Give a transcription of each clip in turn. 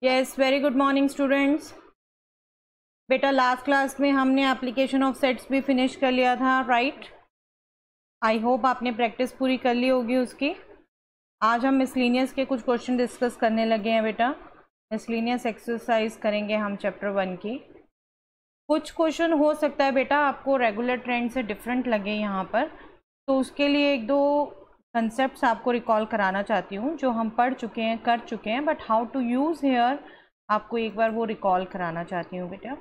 Yes, very good morning students. बेटा last class में हमने एप्लीकेशन ऑफ सेट्स भी फिनिश कर लिया था, राइट? आई होप आपने प्रैक्टिस पूरी कर ली होगी उसकी। आज हम मिसलिनियस के कुछ क्वेश्चन डिस्कस करने लगे हैं बेटा। मिसलिनियस एक्सरसाइज करेंगे हम चैप्टर 1 की। कुछ क्वेश्चन हो सकता है बेटा आपको रेगुलर ट्रेंड से डिफरेंट लगे यहाँ पर, तो उसके लिए एक दो कंसेप्ट्स आपको रिकॉल कराना चाहती हूँ जो हम पढ़ चुके हैं, कर चुके हैं, but how to use here आपको एक बार वो रिकॉल कराना चाहती हूँ बेटा।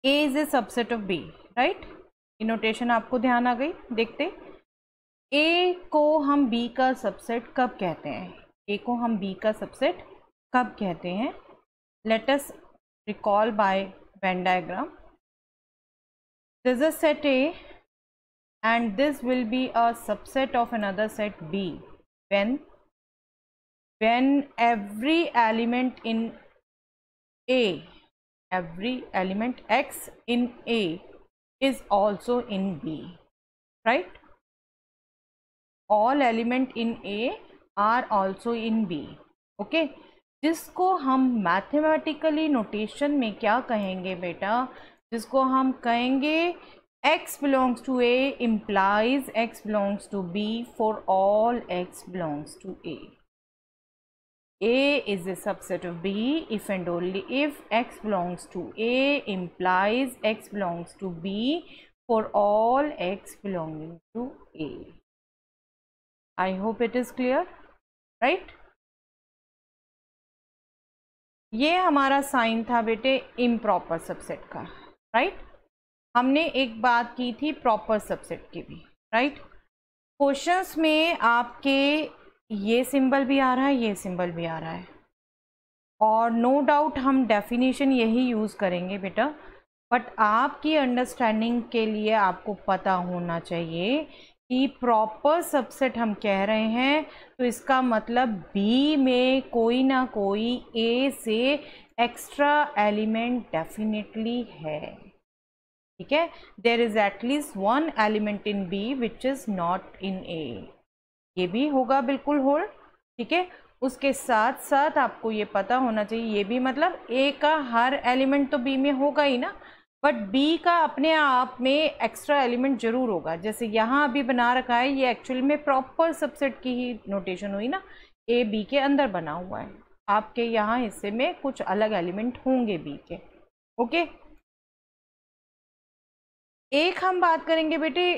A is a subset of B, right? ये नोटेशन आपको ध्यान आ गई? देखते A को हम B का सबसेट कब कहते हैं? A को हम B का सबसेट कब कहते हैं? Let us recall by Venn diagram. This is set A and this will be a subset of another set B when every element in A, every element X in A is also in B, right? All element in A are also in B, okay? जिसको हम mathematically notation में क्या कहेंगे बेटा? जिसको हम कहेंगे x belongs to A implies x belongs to B for all x belongs to A. A is a subset of B if and only if x belongs to A implies x belongs to B for all x belonging to A. I hope it is clear, right? ये हमारा sign था बेटे improper subset का, right? हमने एक बात की थी प्रॉपर सबसेट की भी, राइट? क्वेश्चंस में आपके ये सिंबल भी आ रहा है, ये सिंबल भी आ रहा है, और नो डाउट हम डेफिनेशन यही यूज़ करेंगे बेटा, बट आपकी अंडरस्टैंडिंग के लिए आपको पता होना चाहिए कि प्रॉपर सबसेट हम कह रहे हैं तो इसका मतलब B में कोई ना कोई A से एक्स्ट्रा एलिमेंट डेफिनेटली है, ठीक है? There is at least one element in B which is not in A। ये भी होगा बिल्कुल होल, ठीक है? उसके साथ साथ आपको ये पता होना चाहिए, ये भी मतलब A का हर एलिमेंट तो B में होगा ही ना, बट B का अपने आप में एक्स्ट्रा एलिमेंट जरूर होगा। जैसे यहाँ अभी बना रखा है, ये एक्चुअली में प्रॉपर सबसेट की ही नोटेशन हुई ना, A B के अंदर बना हुआ है, आपके यहाँ हिस्से में कुछ अलग एलिमेंट होंगे B के, ओके? एक हम बात करेंगे बेटे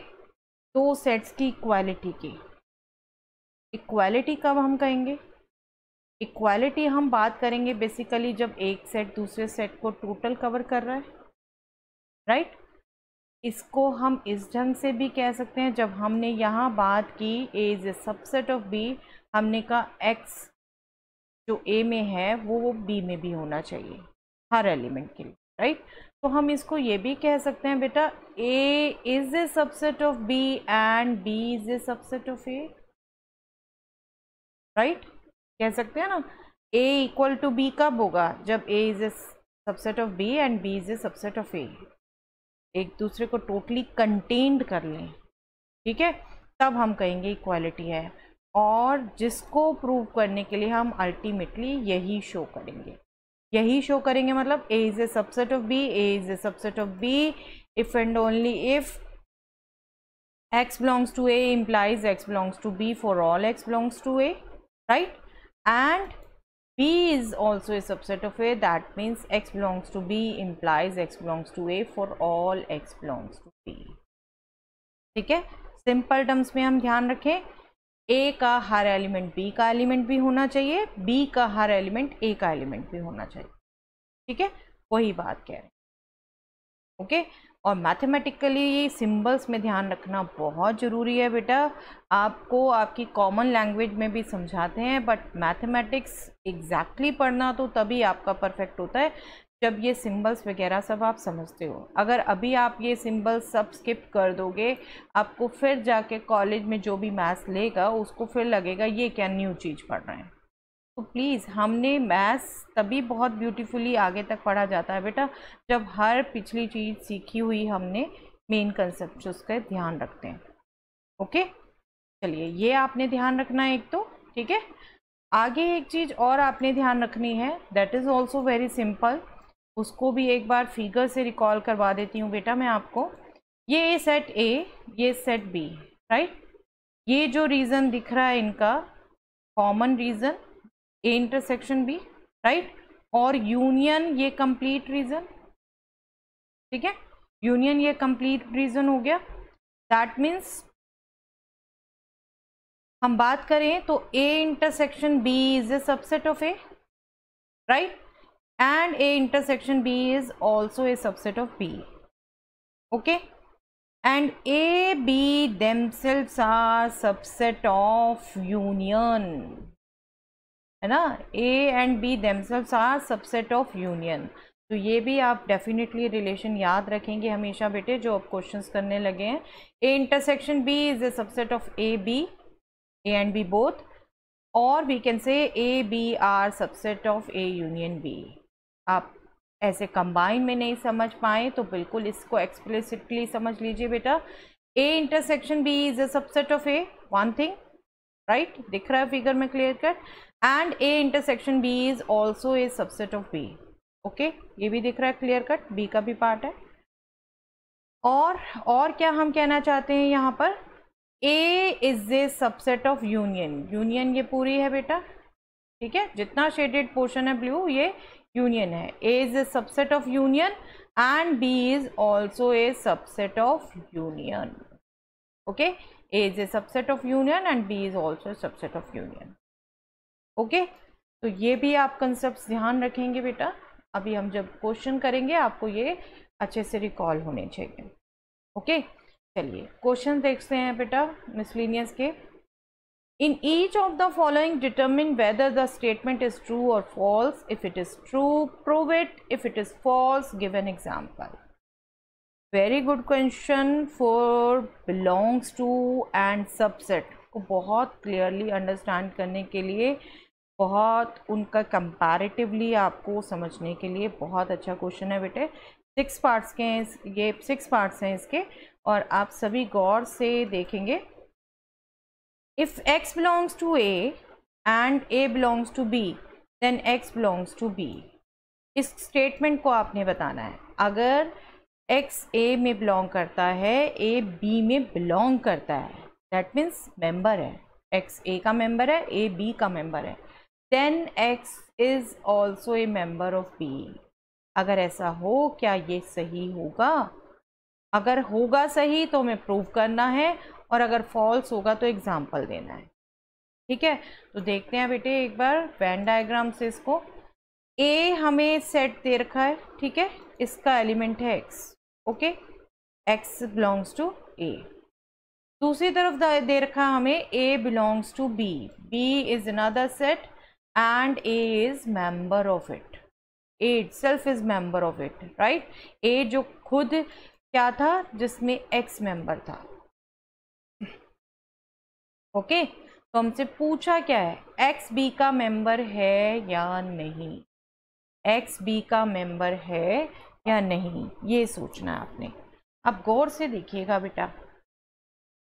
दो सेट्स की इक्वालिटी की। इक्वालिटी कब हम कहेंगे? इक्वालिटी हम बात करेंगे बेसिकली जब एक सेट दूसरे सेट को टोटल कवर कर रहा है, राइट? इसको हम इस ढंग से भी कह सकते हैं, जब हमने यहाँ बात की A is a subset of B, हमने कहा X जो A में है वो B में भी होना चाहिए हर एलिमेंट के लिए, राइट? तो हम इसको ये भी कह सकते हैं बेटा A is a subset of B and B is a subset of A, right? कह सकते हैं ना A इक्वल टू B कब होगा? जब A is a subset of B and B is a subset of A, एक दूसरे को टोटली कंटेन्ड कर लें, ठीक है? तब हम कहेंगे इक्वालिटी है, और जिसको प्रूव करने के लिए हम अल्टीमेटली यही शो करेंगे। यही शो करेंगे मतलब A is a subset of B, A is a subset of B if and only if x belongs to A implies x belongs to B for all x belongs to A, right? And B is also a subset of A, that means x belongs to B implies x belongs to A for all x belongs to B, ठीक है? Simple terms में हम ध्यान रखें A का हर element B का element भी होना चाहिए, B का हर एलिमेंट A का एलिमेंट भी होना चाहिए, ठीक है? वही बात कह रहे हैं, ओके? और मैथमेटिकली ये सिंबल्स में ध्यान रखना बहुत ज़रूरी है बेटा। आपको आपकी कॉमन लैंग्वेज में भी समझाते हैं, बट मैथमेटिक्स एग्जैक्टली पढ़ना तो तभी आपका परफेक्ट होता है जब ये सिंबल्स वगैरह सब आप समझते हो। अगर अभी आप ये सिंबल्स सब स्किप कर दोगे, आपको फिर जाके कॉलेज में जो भी मैथ्स लेगा उसको फिर लगेगा ये क्या न्यू चीज़ पढ़ रहे हैं। तो प्लीज़, हमने मैथ्स तभी बहुत ब्यूटीफुली आगे तक पढ़ा जाता है बेटा जब हर पिछली चीज़ सीखी हुई हमने मेन कंसेप्ट उसका ध्यान रखते हैं, ओके? चलिए ये आपने ध्यान रखना है एक तो, ठीक है? आगे एक चीज़ और आपने ध्यान रखनी है, that is also very simple, उसको भी एक बार फिगर से रिकॉल करवा देती हूँ बेटा मैं आपको। ये सेट ए, ये सेट बी, राइट। ये जो रीज़न दिख रहा है इनका common region A intersection B, right, और यूनियन ये कंप्लीट रीज़न, ठीक है, यूनियन ये कंप्लीट रीज़न हो गया। दैट मीन्स हम बात करें तो A intersection B is a subset of A, right, and A intersection B is also a subset of B, okay, and A, B themselves are subset of union, है ना, A and B themselves are subset of union। तो ये भी आप definitely relation याद रखेंगे हमेशा बेटे जो आप क्वेश्चंस करने लगे हैं। A intersection B is a subset of A, B, A and B both, or we can say A, B are subset of A union B। आप ऐसे कंबाइन में नहीं समझ पाए तो बिल्कुल इसको एक्सप्लिसिटली समझ लीजिए बेटा। A intersection B is a subset of A, one thing, right, दिख रहा है फिगर में clear cut, and A intersection B is also a subset of B, okay, ये भी दिख रहा है क्लियर कट, B का भी पार्ट है। और क्या हम कहना चाहते हैं यहाँ पर, A is a subset of union, union ये पूरी है बेटा, ठीक है, जितना शेडेड पोर्शन है ब्लू ये यूनियन है। A is a subset of union and B is also a subset of union, okay, A is a subset of union and B is also a subset of union, okay। तो ये भी आप concept ध्यान रखेंगे बेटा, अभी हम जब क्वेश्चन करेंगे आपको ये अच्छे से रिकॉल होने चाहिए, ओके। चलिए क्वेश्चन देखते हैं बेटा मिसलेनियस के। In each of the following determine whether the statement is true or false. If it is true, prove it. If it is false, give an example. Very good question for belongs to and subset को बहुत clearly understand करने के लिए, बहुत उनका comparatively आपको समझने के लिए बहुत अच्छा क्वेश्चन है बेटे। 6 पार्ट्स के हैं, ये 6 पार्ट्स हैं इसके, और आप सभी गौर से देखेंगे। If x belongs to A and A belongs to B, then x belongs to B। इस स्टेटमेंट को आपने बताना है। अगर x A में बिलोंग करता है, A B में बिलोंग करता है, दैट मीन्स मेंबर है, x A का मेंबर है, A B का मेंबर है, then x is also a member of B। अगर ऐसा हो, क्या ये सही होगा? अगर होगा सही तो हमें प्रूव करना है, और अगर फॉल्स होगा तो एग्जाम्पल देना है, ठीक है। तो देखते हैं बेटे एक बार वेन डायग्राम से इसको। ए हमें सेट दे रखा है, ठीक है, इसका एलिमेंट है x, okay, x belongs to A. दूसरी तरफ दे रखा हमें A belongs to B, B is another set and A is member of it, A itself is member of it, right. A जो खुद क्या था, जिसमें एक्स मेंबर था, ओके। तो हमसे पूछा क्या है, एक्स बी का मेंबर है या नहीं, एक्स बी का मेंबर है या नहीं, ये सोचना है आपने। अब गौर से देखिएगा बेटा,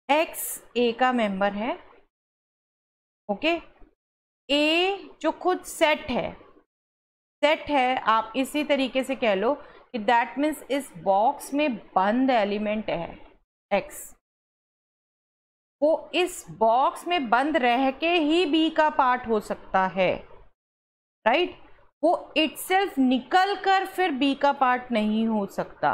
एक्स ए का मेंबर है, ओके, ए जो खुद सेट है, आप इसी तरीके से कह लो कि दैट मीन्स इस बॉक्स में बंद एलिमेंट है एक्स, वो इस बॉक्स में बंद रह के ही बी का पार्ट हो सकता है, राइट। वो इटसेल्फ निकल कर फिर बी का पार्ट नहीं हो सकता।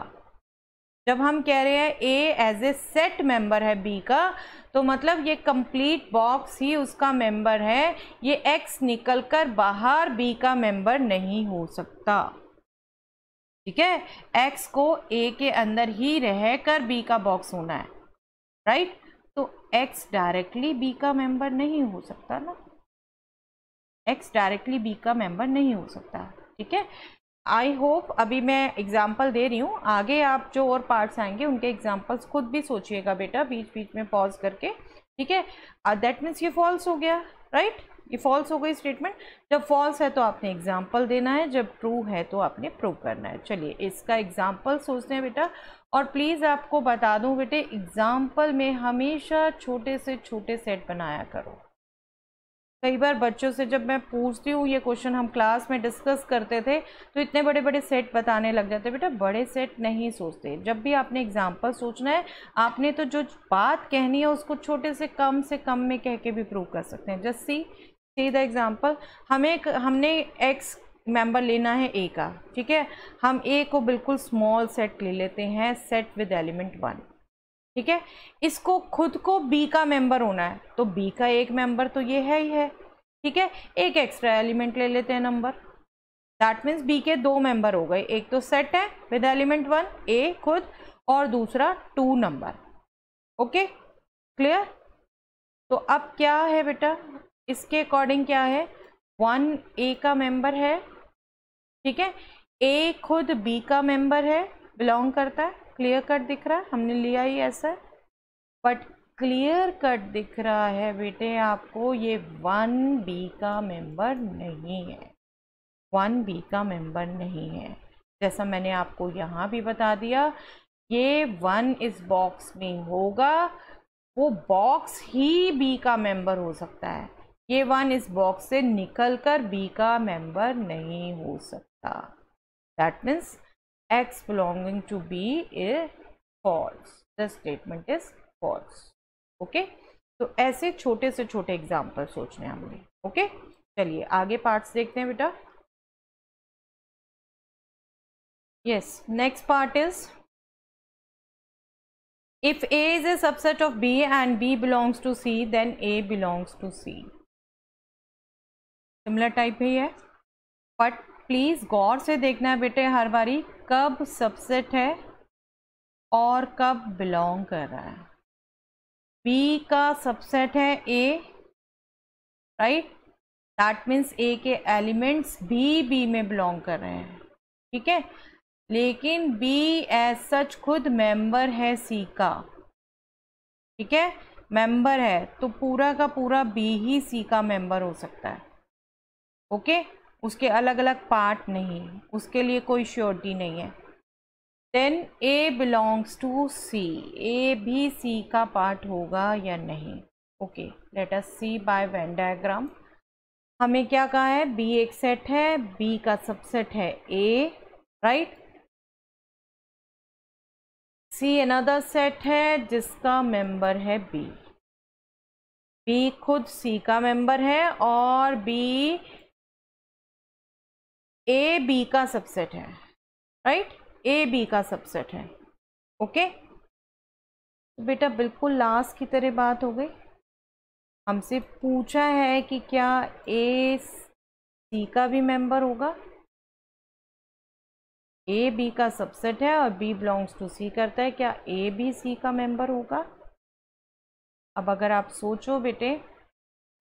जब हम कह रहे हैं ए एज ए सेट मेंबर है बी का, तो मतलब ये कंप्लीट बॉक्स ही उसका मेंबर है, ये एक्स निकल कर बाहर बी का मेंबर नहीं हो सकता, ठीक है। एक्स को ए के अंदर ही रहकर बी का बॉक्स होना है, राइट। तो x डायरेक्टली b का मेंबर नहीं हो सकता ना, x डायरेक्टली b का मेंबर नहीं हो सकता, ठीक है। आई होप अभी मैं एग्जांपल दे रही हूँ, आगे आप जो और पार्ट्स आएंगे उनके एग्जांपल्स खुद भी सोचिएगा बेटा, बीच बीच में पॉज करके, ठीक है। दैट मीन्स ये फॉल्स हो गया, राइट, ये फॉल्स हो गई स्टेटमेंट। जब फॉल्स है तो आपने एग्जाम्पल देना है, जब ट्रू है तो आपने प्रूव करना है। चलिए इसका एग्जाम्पल सोचते हैं बेटा, और प्लीज़ आपको बता दूं बेटे, एग्जाम्पल में हमेशा छोटे से छोटे सेट बनाया करो, कई बार बच्चों से जब मैं पूछती हूँ ये क्वेश्चन, हम क्लास में डिस्कस करते थे तो इतने बड़े बड़े सेट बताने लग जाते। बेटा बड़े सेट नहीं सोचते, जब भी आपने एग्जाम्पल सोचना है आपने तो जो बात कहनी है उसको छोटे से कम में कह के भी प्रूव कर सकते हैं। जस्ट सी द एग्जाम्पल, हमने एक्स मेंबर लेना है ए का, ठीक है। हम ए को बिल्कुल स्मॉल सेट ले लेते हैं, सेट विद एलिमेंट 1, ठीक है। इसको खुद को बी का मेंबर होना है तो बी का एक मेंबर तो ये है ही है, ठीक है। एक एक्स्ट्रा एलिमेंट ले लेते हैं नंबर, दैट मीन्स बी के 2 मेंबर हो गए, एक तो सेट है विद एलिमेंट 1 ए खुद, और दूसरा 2 नंबर। Okay clear. तो अब क्या है बेटा, इसके अकॉर्डिंग क्या है, 1 ए का मेंबर है, ठीक है। ए खुद बी का मेंबर है, बिलोंग करता है, क्लियर कट दिख रहा है, हमने लिया ही ऐसा, बट क्लियर कट दिख रहा है बेटे आपको ये 1 बी का मेंबर नहीं है, 1 बी का मेंबर नहीं है। जैसा मैंने आपको यहाँ भी बता दिया, ये 1 इस बॉक्स में होगा, वो बॉक्स ही बी का मेंबर हो सकता है, ये 1 इस बॉक्स से निकलकर बी का मेंबर नहीं हो सकता। That means x belonging to b is false, the statement is false। Okay तो ऐसे छोटे से छोटे एग्जाम्पल सोचने हमने। ओके चलिए आगे पार्ट्स देखते हैं बेटा। Yes next part is if a is a subset of b and b belongs to c then a belongs to c। Similar type ही है, बट प्लीज गौर से देखना है बेटे हर बारी कब सबसेट है और कब बिलोंग कर रहा है। बी का सबसेट है ए, राइट, दैट मीन्स ए के एलिमेंट्स भी बी में बिलोंग कर रहे हैं, ठीक है। लेकिन बी एज सच खुद मेंबर है सी का, ठीक है, मेंबर है तो पूरा का पूरा बी ही सी का मेंबर हो सकता है। ओके उसके अलग अलग पार्ट नहीं, उसके लिए कोई श्योरिटी नहीं है। देन ए बिलोंग्स टू सी, ए भी सी का पार्ट होगा या नहीं। Okay let us see bye Venn diagram. हमें क्या कहा है, बी एक सेट है, बी का सबसेट है ए, राइट, सी अनदर सेट है जिसका मेंबर है बी, बी खुद सी का मेंबर है और बी ए बी का सबसेट है, राइट, ए बी का सबसेट है। ओके तो बेटा बिल्कुल लास्ट की तरह बात हो गई, हमसे पूछा है कि क्या ए सी का भी मेंबर होगा, ए बी का सबसेट है और बी बिलोंग्स टू सी करता है, क्या ए बी सी का मेंबर होगा। अब अगर आप सोचो बेटे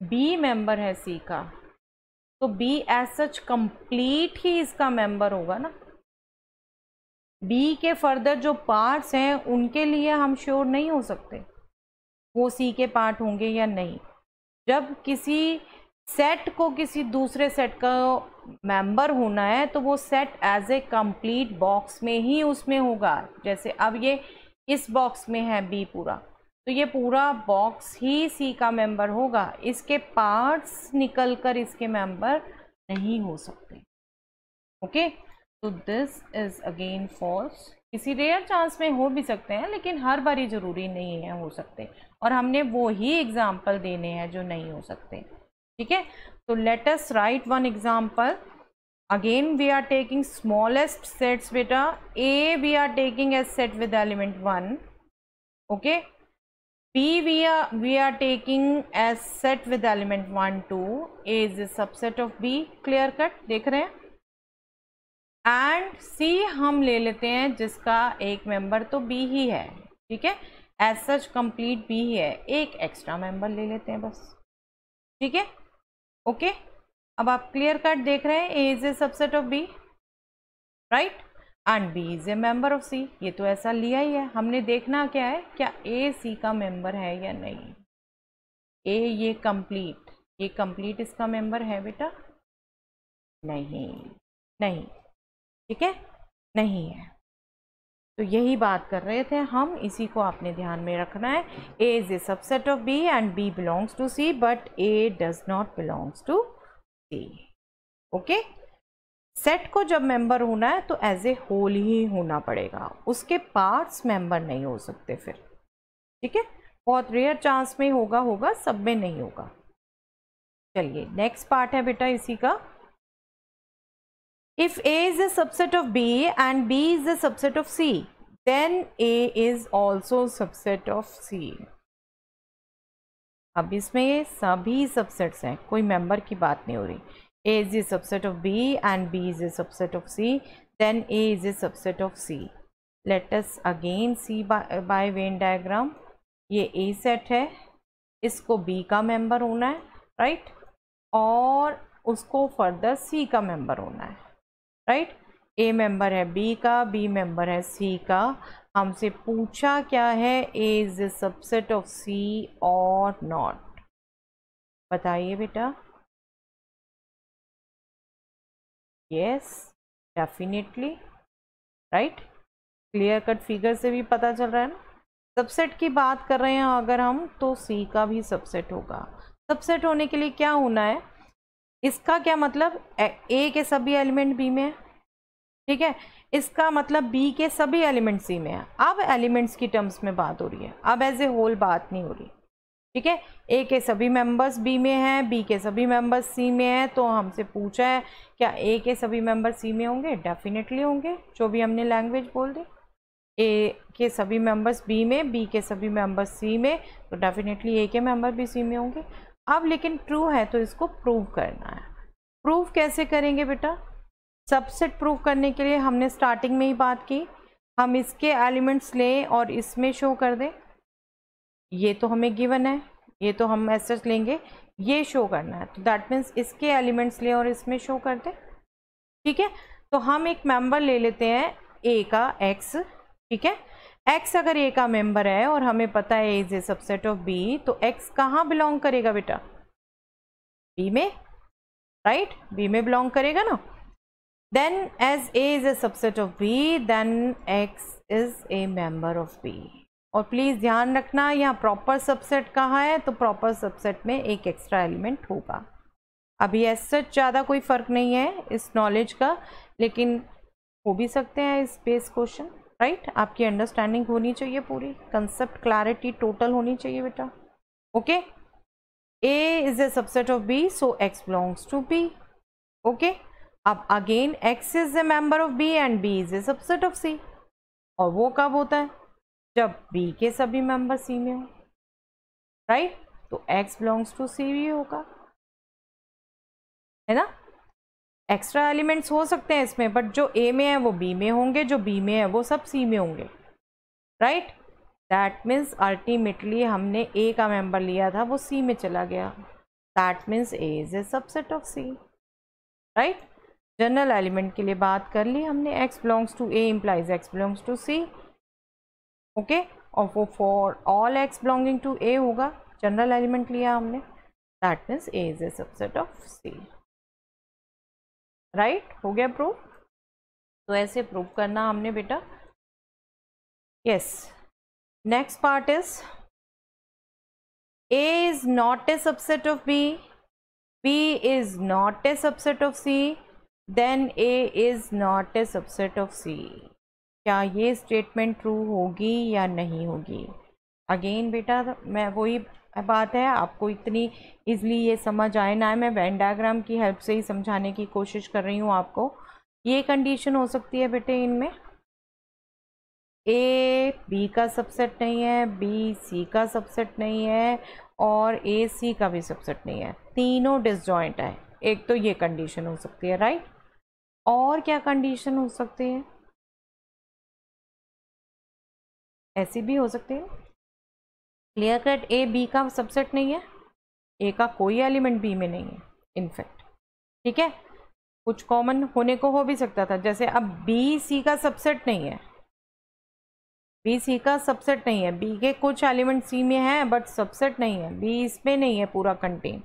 बी मेंबर है सी का तो बी एज सच कंप्लीट ही इसका मेंबर होगा ना। बी के फर्दर जो पार्ट्स हैं उनके लिए हम श्योर नहीं हो सकते वो सी के पार्ट होंगे या नहीं। जब किसी सेट को किसी दूसरे सेट का मेंबर होना है तो वो set as a complete box में ही उसमें होगा। जैसे अब ये इस बॉक्स में है बी पूरा, तो ये पूरा बॉक्स ही सी का मेंबर होगा, इसके पार्ट्स निकलकर इसके मेंबर नहीं हो सकते। ओके तो दिस इज अगेन फॉल्स। किसी रेयर चांस में हो भी सकते हैं लेकिन हर बारी जरूरी नहीं है हो सकते, और हमने वो ही एग्जाम्पल देने हैं जो नहीं हो सकते, ठीक है। तो let us write one example. Again we are taking smallest sets बेटा, A we are taking as set with element 1, okay, B we are taking as set with element 1 2, A is a subset of B, clear cut देख रहे हैं, and C हम ले लेते हैं जिसका एक मेंबर तो B ही है, ठीक है, एज सच कंप्लीट B ही है, एक एक्स्ट्रा मेंबर ले लेते हैं बस, ठीक है। ओके अब आप क्लियर कट देख रहे हैं, A is a subset of B, right, and B is a member of C, ये तो ऐसा लिया ही है। हमने देखना क्या है, क्या ए सी का मेंबर है या नहीं। ए ये कंप्लीट इसका मेंबर है बेटा, नहीं, ठीक है, नहीं है। तो यही बात कर रहे थे हम, इसी को आपने ध्यान में रखना है। A is a subset of B and B belongs to C but A does not belongs to C। Okay, set को जब मेंबर होना है तो एज ए होल ही होना पड़ेगा, उसके पार्ट्स मेंबर नहीं हो सकते फिर। ठीक है, बहुत रेयर चांस में होगा, सब में नहीं होगा। चलिए नेक्स्ट पार्ट है बेटा इसी का। If A is a subset of B and B is a subset of C, then A is also subset of C. अब इसमें ये सभी सबसेट्स हैं, कोई मेंबर की बात नहीं हो रही। A is a subset of B and B is a subset of C, then A is a subset of C. Let us again see by Venn diagram. ये A सेट है, इसको B का member होना है, right, और उसको further C का member होना है, राइट। ए मेंबर है बी का, बी मेंबर है सी का। हमसे पूछा क्या है, A is a subset of सी और नॉट। बताइए बेटा। Yes, definitely, right. Clear cut figure से भी पता चल रहा है ना। सबसेट की बात कर रहे हैं अगर हम, तो सी का भी सबसेट होगा। सबसेट होने के लिए क्या होना है, इसका क्या मतलब, ए के सभी एलिमेंट बी में है, ठीक है, इसका मतलब बी के सभी एलिमेंट सी में है। अब एलिमेंट्स की टर्म्स में बात हो रही है, अब एज ए होल बात नहीं हो रही। ठीक है, ए के सभी मेंबर्स बी में हैं, बी के सभी मेंबर्स सी में हैं, तो हमसे पूछा है क्या ए के सभी मेंबर सी में होंगे? डेफिनेटली होंगे, जो भी हमने लैंग्वेज बोल दी। ए के सभी मेंबर्स बी में, बी के सभी मेंबर्स सी में, तो डेफिनेटली ए के मेंबर भी सी में होंगे। अब लेकिन ट्रू है तो इसको प्रूव करना है। प्रूव कैसे करेंगे बेटा? सबसेट प्रूव करने के लिए हमने स्टार्टिंग में ही बात की, हम इसके एलिमेंट्स लें और इसमें शो कर दें। ये तो हमें गिवन है, ये तो हम ऐसे लेंगे, ये शो करना है, तो दैट मीन्स इसके एलिमेंट्स लें और इसमें शो कर दें। ठीक है, तो हम एक मेंबर ले लेते हैं ए का एक्स। ठीक है, एक्स अगर ए का मेंबर है और हमें पता है A is a subset of B, तो एक्स कहाँ बिलोंग करेगा बेटा? बी में, राइट, बी में बिलोंग करेगा ना। Then as A is a subset of B, then X is a member of B. और प्लीज़ ध्यान रखना यहाँ प्रॉपर सबसेट कहाँ है, तो प्रॉपर सबसेट में एक एक्स्ट्रा एलिमेंट होगा। अभी ऐसा ज़्यादा कोई फ़र्क नहीं है इस नॉलेज का, लेकिन हो भी सकते हैं इस बेस क्वेश्चन, राइट। आपकी अंडरस्टैंडिंग होनी चाहिए, पूरी कंसेप्ट क्लैरिटी टोटल होनी चाहिए बेटा। Okay, A is a subset of B, so X belongs to B. Okay, अब again x is a member of b and b is a subset of c, और वो कब होता है? जब b के सभी मेंबर c में हो, राइट, तो x बिलोंग्स टू c भी होगा, है ना। एक्स्ट्रा एलिमेंट्स हो सकते हैं इसमें, बट जो a में है वो b में होंगे, जो b में है वो सब c में होंगे, राइट। दैट मीन्स अल्टीमेटली हमने a का मेंबर लिया था, वो c में चला गया, that means a is a subset of c, right. General element के लिए बात कर ली हमने, x belongs to a implies x belongs to c, okay, और वो for all x belonging to a होगा, जनरल एलिमेंट लिया हमने, that means a is a subset of c, right. हो गया प्रूव? तो ऐसे प्रूव करना हमने बेटा। Yes, next part is a is not a subset of b, b is not a subset of c, then A is not a subset of C। क्या ये statement true होगी या नहीं होगी? अगेन बेटा मैं वही बात है, आपको इतनी इजली ये समझ आए ना, मैं वेन डायग्राम की हेल्प से ही समझाने की कोशिश कर रही हूँ आपको। ये कंडीशन हो सकती है बेटे इनमें, A B का सबसेट नहीं है, B C का सबसेट नहीं है, और A C का भी सबसेट नहीं है, तीनों डिसजॉइंट है। एक तो ये कंडीशन हो सकती है, राइट। और क्या कंडीशन हो सकती है? ऐसी भी हो सकती है, क्लियर कट ए बी का सबसेट नहीं है, ए का कोई एलिमेंट बी में नहीं है इनफैक्ट, ठीक है। कुछ कॉमन होने को हो भी सकता था, जैसे अब बी सी का सबसेट नहीं है, बी सी का सबसेट नहीं है, बी के कुछ एलिमेंट सी में है बट सबसेट नहीं है, बी इसमें नहीं है पूरा कंटेन,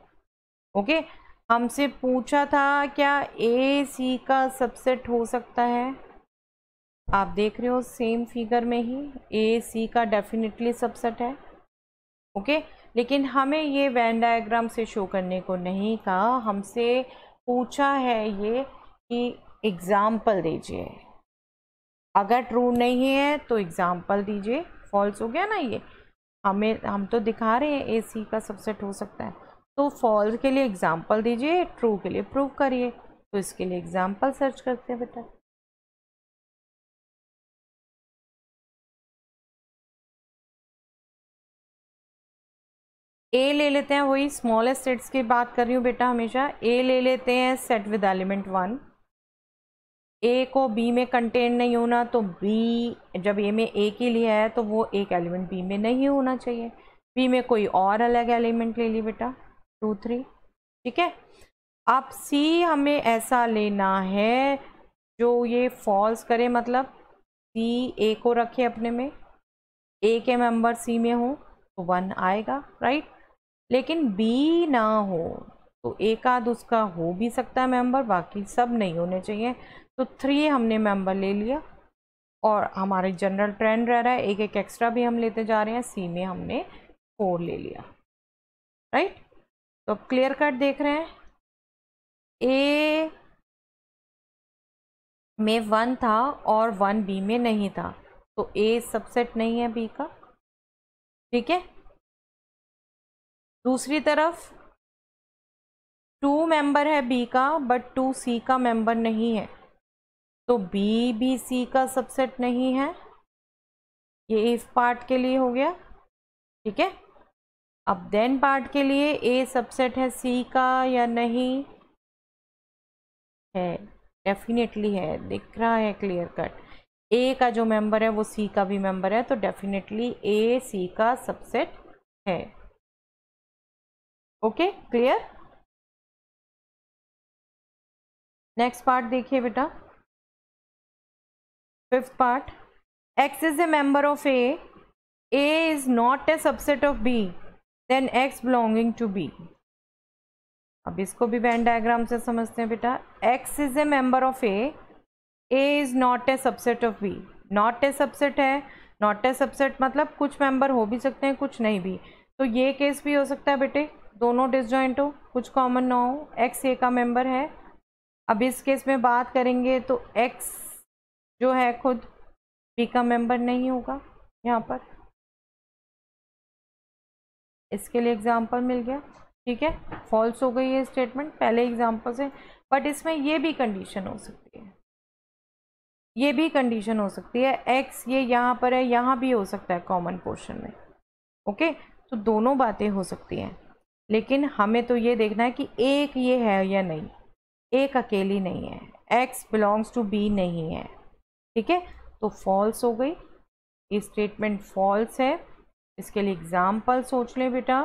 ओके। हमसे पूछा था क्या ए सी का सबसेट हो सकता है? आप देख रहे हो सेम फिगर में ही ए सी का डेफिनेटली सबसेट है। ओके, लेकिन हमें ये वेन डायग्राम से शो करने को नहीं कहा, हमसे पूछा है ये कि एग्जाम्पल दीजिए। अगर ट्रू नहीं है तो एग्जाम्पल दीजिए, फॉल्स हो गया ना ये। हम तो दिखा रहे हैं ए सी का सबसेट हो सकता है, तो फॉल्स के लिए एग्जाम्पल दीजिए, ट्रू के लिए प्रूव करिए। तो इसके लिए एग्जाम्पल सर्च करते हैं बेटा। ए ले लेते हैं, वही स्मॉलेस्ट सेट्स की बात कर रही हूँ बेटा हमेशा। ए ले लेते हैं सेट विद एलिमेंट 1। ए को बी में कंटेन नहीं होना, तो बी जब ए में ए के लिए है तो वो एक एलिमेंट बी में नहीं होना चाहिए। बी में कोई और अलग एलिमेंट ले ली बेटा, 2 3। ठीक है, अब सी हमें ऐसा लेना है जो ये फॉल्स करे, मतलब सी ए को रखे अपने में, ए के मेंबर सी में हो तो 1 आएगा, राइट। लेकिन बी ना हो तो एक आध उसका हो भी सकता है मेंबर, बाकी सब नहीं होने चाहिए। तो 3 हमने मेंबर ले लिया, और हमारी जनरल ट्रेंड रह रहा है एक एक एक्स्ट्रा भी हम लेते जा रहे हैं। सी में हमने 4 ले लिया, राइट। तो अब क्लियर कट देख रहे हैं, ए में 1 था और 1 बी में नहीं था, तो ए सबसेट नहीं है बी का। ठीक है, दूसरी तरफ 2 मेंबर है बी का, बट 2 सी का मेंबर नहीं है, तो बी भी सी का सबसेट नहीं है। ये इफ पार्ट के लिए हो गया। ठीक है, अब देन पार्ट के लिए ए सबसेट है सी का या नहीं है? डेफिनेटली है, दिख रहा है क्लियर कट। ए का जो मेंबर है वो सी का भी मेंबर है, तो डेफिनेटली ए सी का सबसेट है। Okay, clear. नेक्स्ट पार्ट देखिए बेटा, 5th part. X is a member of A is not a subset of B, then X belonging to B। अब इसको भी वेन डायग्राम से समझते हैं बेटा। X is a member of A is not a subset of B। Not a subset है, not a subset मतलब कुछ मेंबर हो भी सकते हैं कुछ नहीं भी, तो ये केस भी हो सकता है बेटे, दोनों डिसजॉइंट हो, कुछ कॉमन ना हो। X A का मेंबर है, अब इस केस में बात करेंगे तो X जो है खुद बी का मेंबर नहीं होगा यहाँ पर। इसके लिए एग्जाम्पल मिल गया। ठीक है, फॉल्स हो गई है स्टेटमेंट पहले एग्जाम्पल से, बट इसमें ये भी कंडीशन हो सकती है, ये भी कंडीशन हो सकती है। एक्स ये यहाँ पर है, यहाँ भी हो सकता है कॉमन पोर्शन में। ओके, तो दोनों बातें हो सकती हैं, लेकिन हमें तो ये देखना है कि एक ये है या नहीं, एक अकेली नहीं है, एक्स बिलोंग्स टू बी नहीं है। ठीक है, तो फॉल्स हो गई, ये स्टेटमेंट फॉल्स है। इसके लिए एग्जाम्पल सोच लें बेटा,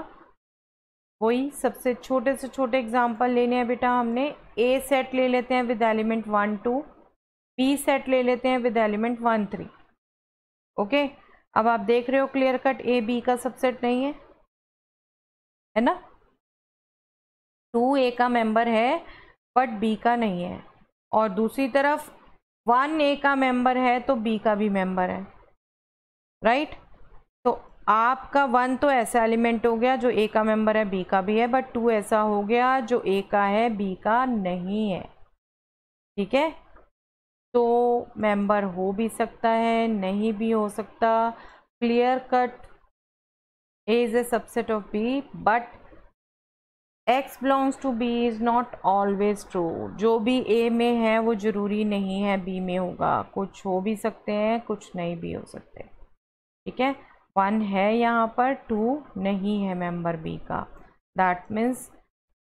वही सबसे छोटे से छोटे एग्जाम्पल लेने हैं बेटा हमने। ए सेट ले लेते हैं विद एलिमेंट 1 2, बी सेट ले लेते हैं विद एलिमेंट 1 3। ओके, अब आप देख रहे हो क्लियर कट ए बी का सबसेट नहीं है ना। 2 ए का मेंबर है बट बी का नहीं है, और दूसरी तरफ 1 ए का मेंबर है तो बी का भी मेंबर है, राइट। तो आपका 1 तो ऐसा एलिमेंट हो गया जो ए का मेंबर है बी का भी है, बट 2 ऐसा हो गया जो ए का है बी का नहीं है। ठीक है, तो मेंबर हो भी सकता है नहीं भी हो सकता। Clear cut A is a subset of B, but X belongs to B is not always true. जो भी ए में है वो ज़रूरी नहीं है बी में होगा, कुछ हो भी सकते हैं कुछ नहीं भी हो सकते। ठीक है, 1 है यहाँ पर, 2 नहीं है मेंबर बी का, that means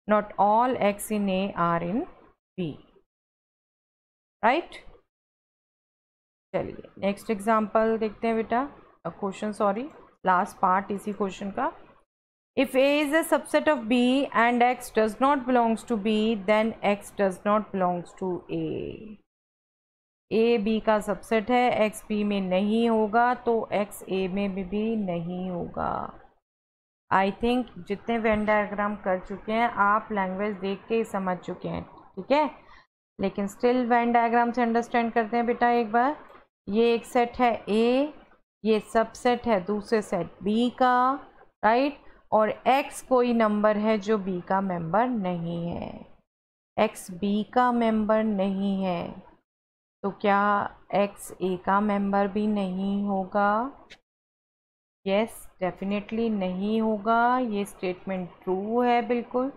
not all X in A are in B, right. चलिए नेक्स्ट एग्जाम्पल देखते हैं बेटा, क्वेश्चन, सॉरी लास्ट पार्ट इसी क्वेश्चन का। If A is a subset of B and X does not belongs to B, then X does not belongs to A। A B का subset है, X B में नहीं होगा, तो X A में भी नहीं होगा। आई थिंक जितने वेन डायग्राम कर चुके हैं आप लैंग्वेज देख के ही समझ चुके हैं। ठीक है, लेकिन स्टिल वेन डायग्राम से अंडरस्टैंड करते हैं बेटा एक बार। ये एक सेट है ए, ये सबसेट है दूसरे सेट बी का, राइट। और x कोई नंबर है जो b का मेंबर नहीं है, x b का मेंबर नहीं है, तो क्या x a का मेंबर भी नहीं होगा? यस, डेफिनेटली नहीं होगा। ये स्टेटमेंट ट्रू है बिल्कुल,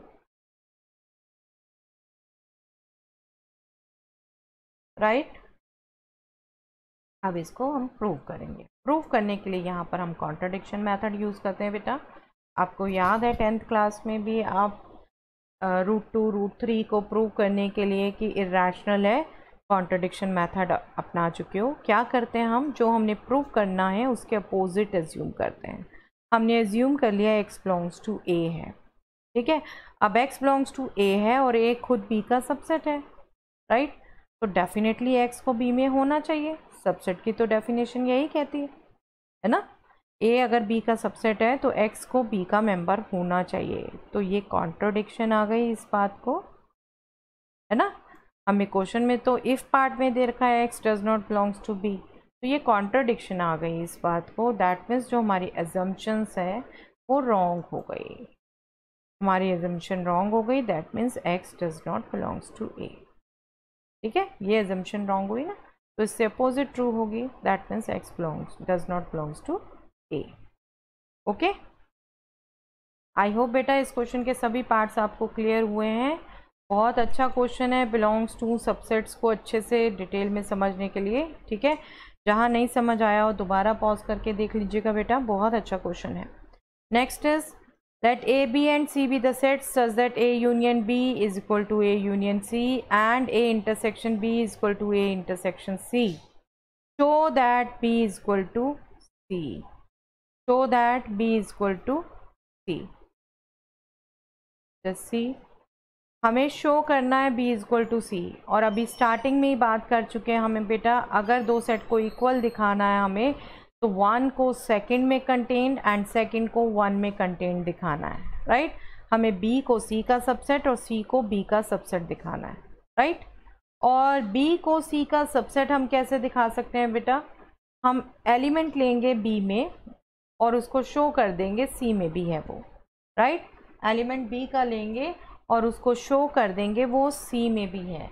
राइट। अब इसको हम प्रूव करेंगे। प्रूव करने के लिए यहाँ पर हम कॉन्ट्रडिक्शन मेथड यूज़ करते हैं बेटा। आपको याद है 10th क्लास में भी आप √2 √3 को प्रूव करने के लिए कि इरेशनल है, कॉन्ट्रडिक्शन मेथड अपना चुके हो। क्या करते हैं हम, जो हमने प्रूव करना है उसके अपोजिट एज्यूम करते हैं। हमने एज्यूम कर लिया x बिलोंग्स टू a है, ठीक है। अब x बिलोंग्स टू a है और a खुद b का सबसेट है, राइट। तो डेफिनेटली x को b में होना चाहिए, सबसेट की तो डेफिनेशन यही कहती है ना। a अगर b का सबसेट है तो x को b का मेंबर होना चाहिए। तो ये कॉन्ट्रडिक्शन आ गई इस बात को, है ना। हमें क्वेश्चन में तो इफ पार्ट में दे रखा है x does not belongs to b, तो ये कॉन्ट्रडिक्शन आ गई इस बात को। दैट मीन्स जो हमारी एजम्पशंस है वो रॉन्ग हो गई, हमारी एजम्पशन रॉन्ग हो गई। That means x does not belongs to a, ठीक है। ये एजम्पशन रॉन्ग हुई ना, तो इससे अपोजिट ट्रू होगी। That means x does not belongs to a। Okay, I hope बेटा इस क्वेश्चन के सभी पार्ट्स आपको क्लियर हुए हैं। बहुत अच्छा क्वेश्चन है बिलोंग्स टू सबसेट्स को अच्छे से डिटेल में समझने के लिए, ठीक है। जहाँ नहीं समझ आया हो दोबारा पॉज करके देख लीजिएगा बेटा, बहुत अच्छा क्वेश्चन है। Next is let A, B and C be the sets such that A union B is equal to A union C and A intersection B is equal to A intersection C. Show that B is equal to C. Show that B is equal to C. Just see. हमें show करना है b is equal to सी, और अभी starting में ही बात कर चुके हैं हमें बेटा, अगर दो सेट को इक्वल दिखाना है हमें तो 1 को सेकंड में कंटेन्ड एंड सेकंड को 1 में कंटेन्ड दिखाना है, राइट। हमें b को c का सबसेट और c को b का सबसेट दिखाना है, राइट। और b को c का सबसेट हम कैसे दिखा सकते हैं बेटा, हम एलिमेंट लेंगे b में और उसको शो कर देंगे c में भी है वो, राइट। एलिमेंट b का लेंगे और उसको शो कर देंगे वो c में भी है,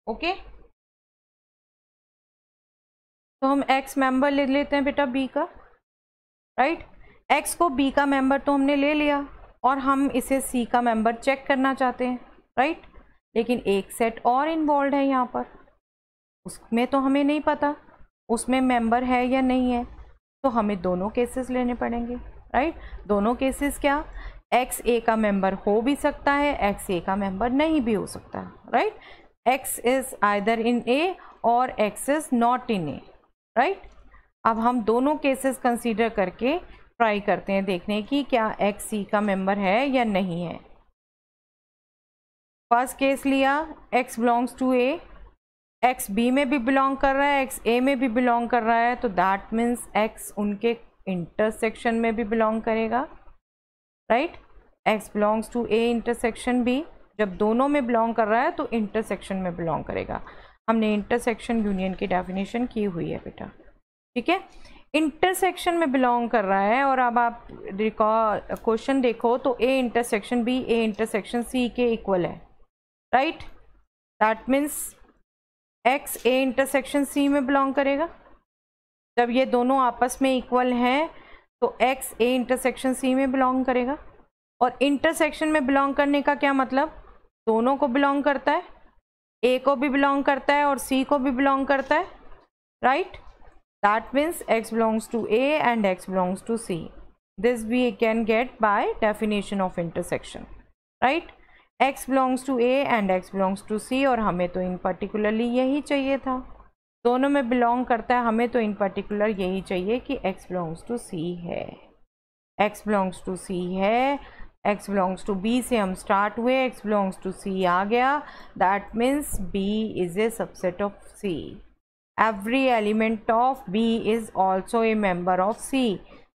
ओके। तो हम x मेंबर ले लेते हैं बेटा b का, राइट। x को b का मेंबर तो हमने ले लिया और हम इसे c का मेंबर चेक करना चाहते हैं, राइट। लेकिन एक सेट और इन्वॉल्व है यहाँ पर, उसमें तो हमें नहीं पता उसमें मेंबर है या नहीं है, तो हमें दोनों केसेस लेने पड़ेंगे, राइट। दोनों केसेस क्या, x a का मेंबर हो भी सकता है, x a का मेंबर नहीं भी हो सकता, right. x is either in a और x is not in a, right. अब हम दोनों केसेस कंसीडर करके ट्राई करते हैं देखने की क्या x c का मेंबर है या नहीं है। फर्स्ट केस लिया, x belongs to a, x b में भी बिलोंग कर रहा है, x a में भी बिलोंग कर रहा है, तो दैट मीन्स x उनके इंटरसेक्शन में भी बिलोंग करेगा, right. x belongs to a intersection b, जब दोनों में बिलोंग कर रहा है तो इंटरसेक्शन में बिलोंग करेगा। हमने इंटरसेक्शन यूनियन की डेफिनेशन की हुई है बेटा, ठीक है। इंटरसेक्शन में बिलोंग कर रहा है और अब आप रिकॉल क्वेश्चन देखो तो a intersection b a intersection c के इक्वल है, right. That means x a intersection c में बिलोंग करेगा। जब ये दोनों आपस में इक्वल हैं तो x a इंटरसेक्शन c में बिलोंग करेगा। और इंटरसेक्शन में बिलोंग करने का क्या मतलब, दोनों को बिलोंग करता है, a को भी बिलोंग करता है और c को भी बिलोंग करता है, right. That means x belongs to a and x belongs to c। This we can get by definition of intersection, right. x belongs to a and x belongs to c, और हमें तो in particularly यही चाहिए था, दोनों में belong करता है, हमें तो इन पर्टिकुलर यही चाहिए कि x बिलोंग्स टू c है, x बिलोंग्स टू c है। x बिलोंग्स टू b से हम स्टार्ट हुए, x बिलोंग्स टू c आ गया, that means b is a subset of c। Every element of b is also a member of c,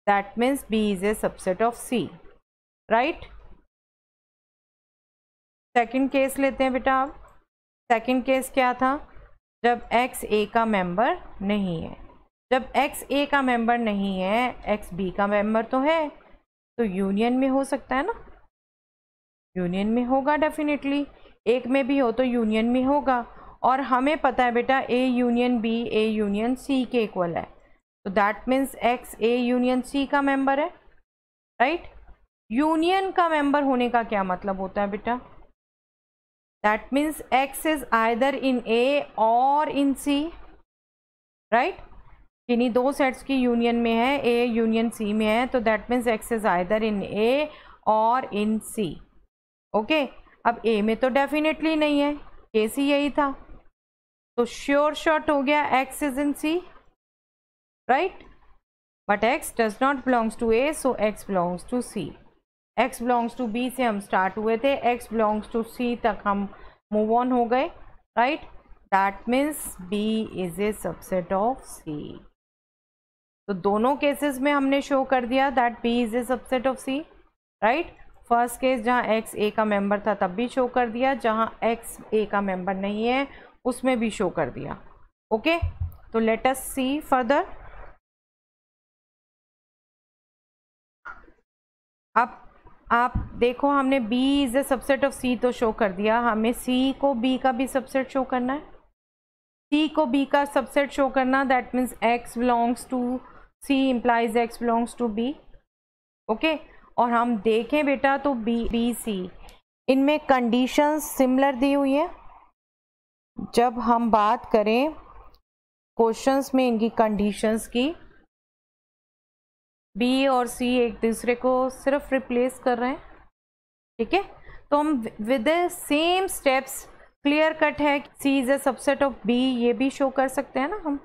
that means b is a subset of c, right. Second case लेते हैं बेटा। अब second case क्या था, जब x a का member नहीं है, जब x a का मेंबर नहीं है, x b का मेंबर तो है, तो यूनियन में हो सकता है ना, यूनियन में होगा डेफिनेटली, एक में भी हो तो यूनियन में होगा। और हमें पता है बेटा a union b a union c के इक्वल है, तो that means x a union c का मेंबर है, राइट। यूनियन का मेंबर होने का क्या मतलब होता है बेटा, that means x is either in a और इन c, राइट। किन्हीं दो सेट्स की यूनियन में है, a यूनियन c में है, तो that means x is either in a और इन c। ओके, अब a में तो डेफिनेटली नहीं है, केस ही यही था, तो श्योर शॉट हो गया x is in c, right. But x does not belongs to a, so x belongs to c। x belongs to b से हम स्टार्ट हुए थे, x बिलोंग्स टू c तक हम मूव ऑन हो गए, right. That means b is a subset of c। तो दोनों केसेस में हमने शो कर दिया that b is a subset of c, right. First case जहाँ x a का मेंबर था तब भी शो कर दिया, जहाँ x a का मेंबर नहीं है उसमें भी शो कर दिया। ओके, तो लेट अस सी फर्दर। अब आप देखो, हमने b is a subset of c तो शो कर दिया, हमें c को b का भी सबसेट शो करना है, c को b का सबसेट शो करना, that means x belongs to c implies x belongs to b। Okay, और हम देखें बेटा तो b c इनमें कंडीशंस सिमिलर दी हुई है। जब हम बात करें क्वेश्चंस में इनकी कंडीशंस की, b और c एक दूसरे को सिर्फ रिप्लेस कर रहे हैं, ठीक है। तो हम with same steps, clear cut है c is a subset of b, ये भी शो कर सकते हैं ना हम।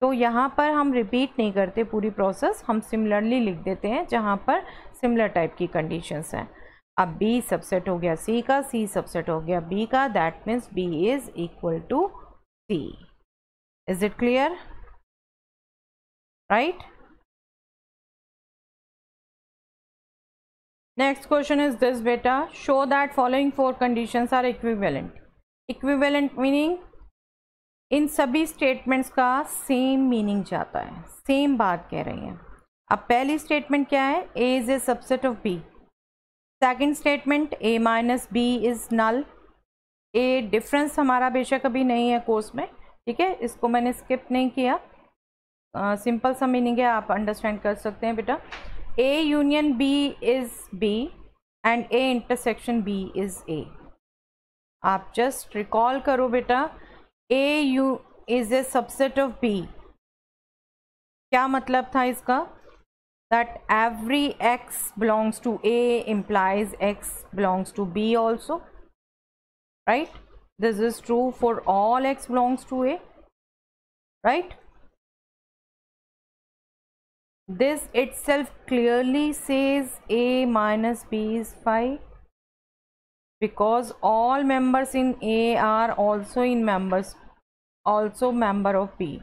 तो यहाँ पर हम रिपीट नहीं करते पूरी प्रोसेस, हम सिमिलरली लिख देते हैं जहाँ पर सिमिलर टाइप की कंडीशंस हैं। अब b सबसेट हो गया c का, c सबसेट हो गया b का, that means b is equal to c। Is it clear, right. Next question is this बेटा, show that following four conditions are equivalent. Equivalent meaning इन सभी स्टेटमेंट्स का सेम मीनिंग जाता है, सेम बात कह रही हैं। अब पहली स्टेटमेंट क्या है, a is a subset of b। Second statement a minus b is null. a difference हमारा बेशक अभी नहीं है कोर्स में, ठीक है, इसको मैंने स्किप नहीं किया, सिंपल सा मीनिंग है, आप अंडरस्टैंड कर सकते हैं बेटा। a union b is b and a intersection b is a। आप जस्ट रिकॉल करो बेटा, a u is a subset of b, क्या मतलब था इसका, that every x belongs to a implies x belongs to b also, right? This is true for all x belongs to a, right? This itself clearly says a minus b is 5 because all members in a are also member of b.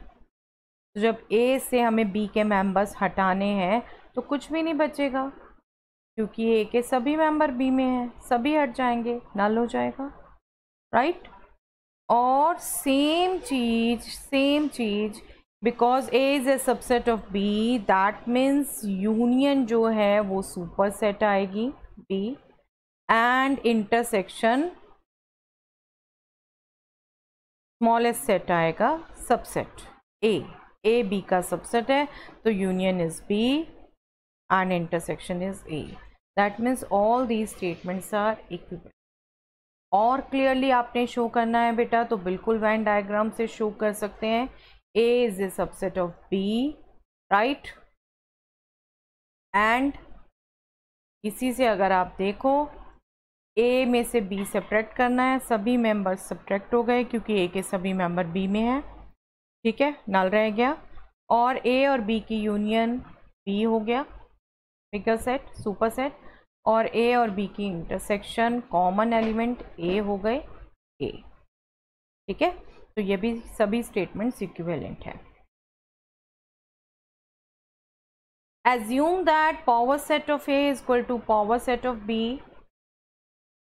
तो जब a से हमें b के members हटाने हैं तो कुछ भी नहीं बचेगा, क्योंकि a के सभी मेंबर b में हैं, सभी हट जाएंगे, नल हो जाएगा, राइट। और सेम चीज because a is a subset of b, that means union जो है वो सुपर सेट आएगी b and intersection smallest set आएगा सबसेट a b का सबसेट है, तो union is b and intersection is a. That means all these statements are equivalent. और clearly आपने शो करना है बेटा तो बिल्कुल वेन डायग्राम से शो कर सकते हैं, a is a subset of b, right? And इसी से अगर आप देखो a में से b सेपरेट करना है, सभी मेंबर्स सब्ट्रैक्ट हो गए क्योंकि a के सभी मेंबर b में हैं, ठीक है, नल रह गया, और a और b की यूनियन b हो गया, फिगर सेट, सुपर सेट, और a और b की इंटरसेक्शन कॉमन एलिमेंट a हो गए a, ठीक है। तो ये भी सभी स्टेटमेंट्स इक्विवेलेंट है। Assume that power set of a is equal to power set of b।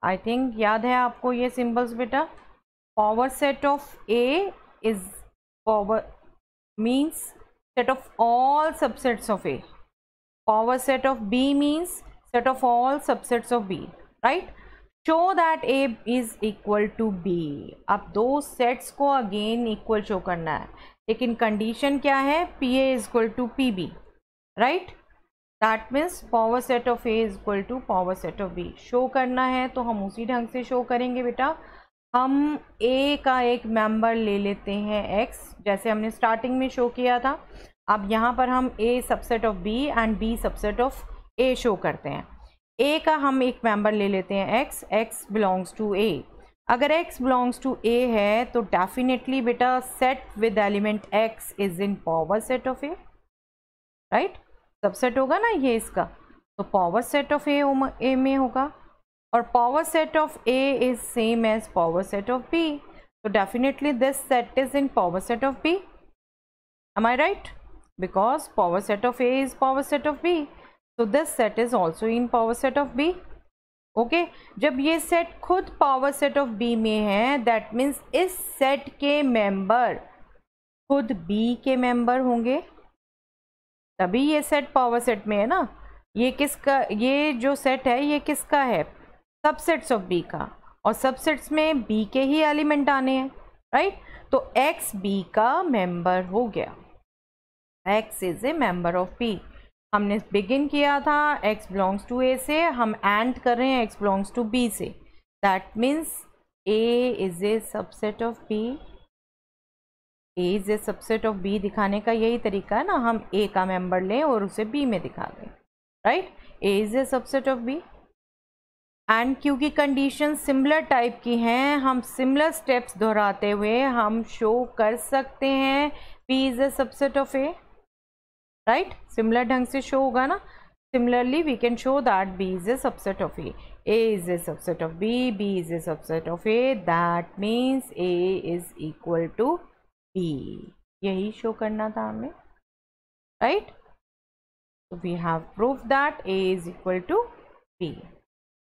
I think याद है आपको ये सिंबल्स बेटा, power set of a is power means set of all subsets of A. Power set of B means set of all subsets of B, right? Show that A is equal to B. अब दो sets को again equal show करना है, लेकिन condition क्या है? PA is equal to PB, right? That means power set of A is equal to power set of B. Show करना है तो हम उसी ढंग से शो करेंगे बेटा. हम A का एक मेंबर ले लेते हैं X, जैसे हमने स्टार्टिंग में शो किया था. अब यहाँ पर हम A subset of B and B subset of A show करते हैं. A का हम एक मेंबर ले लेते हैं X, X belongs to A. अगर X बिलोंग्स टू A है तो डेफिनेटली बेटा set with element X is in power set of A, right? Subset होगा ना ये इसका, तो पावर सेट ऑफ A में होगा, और power set of A is same as power set of B, तो definitely this set is in power set of B. Am I right? Because power set of A is power set of B, so this set is also in power set of B. Okay? जब ये set खुद power set of B में है, that means इस set के member खुद B के member होंगे, तभी ये सेट पावर सेट में है ना. ये किसका, ये जो सेट है ये किसका है? सबसेट्स ऑफ B का, और सबसेट्स में B के ही एलिमेंट आने हैं, राइट? तो X B का मेंबर हो गया. X is a member of B. हमने बिगिन किया था X बिलोंग्स टू A से, हम एंड कर रहे हैं X बिलोंग्स टू B से. That means A is a subset of B. A is a subset of B दिखाने का यही तरीका है ना, हम A का मेंबर लें और उसे B में दिखा दें, right? A is a subset of B. And क्योंकि कंडीशन सिमिलर टाइप की हैं, हम सिमिलर स्टेप्स दोहराते हुए हम शो कर सकते हैं B is a subset of A, right? Similar ढंग से शो होगा ना. Similarly we can show that B is a subset of A, A is a subset of B, B is a subset of A. That means A is equal to B. यही show करना था हमें, right? So we have proved that A is equal to B.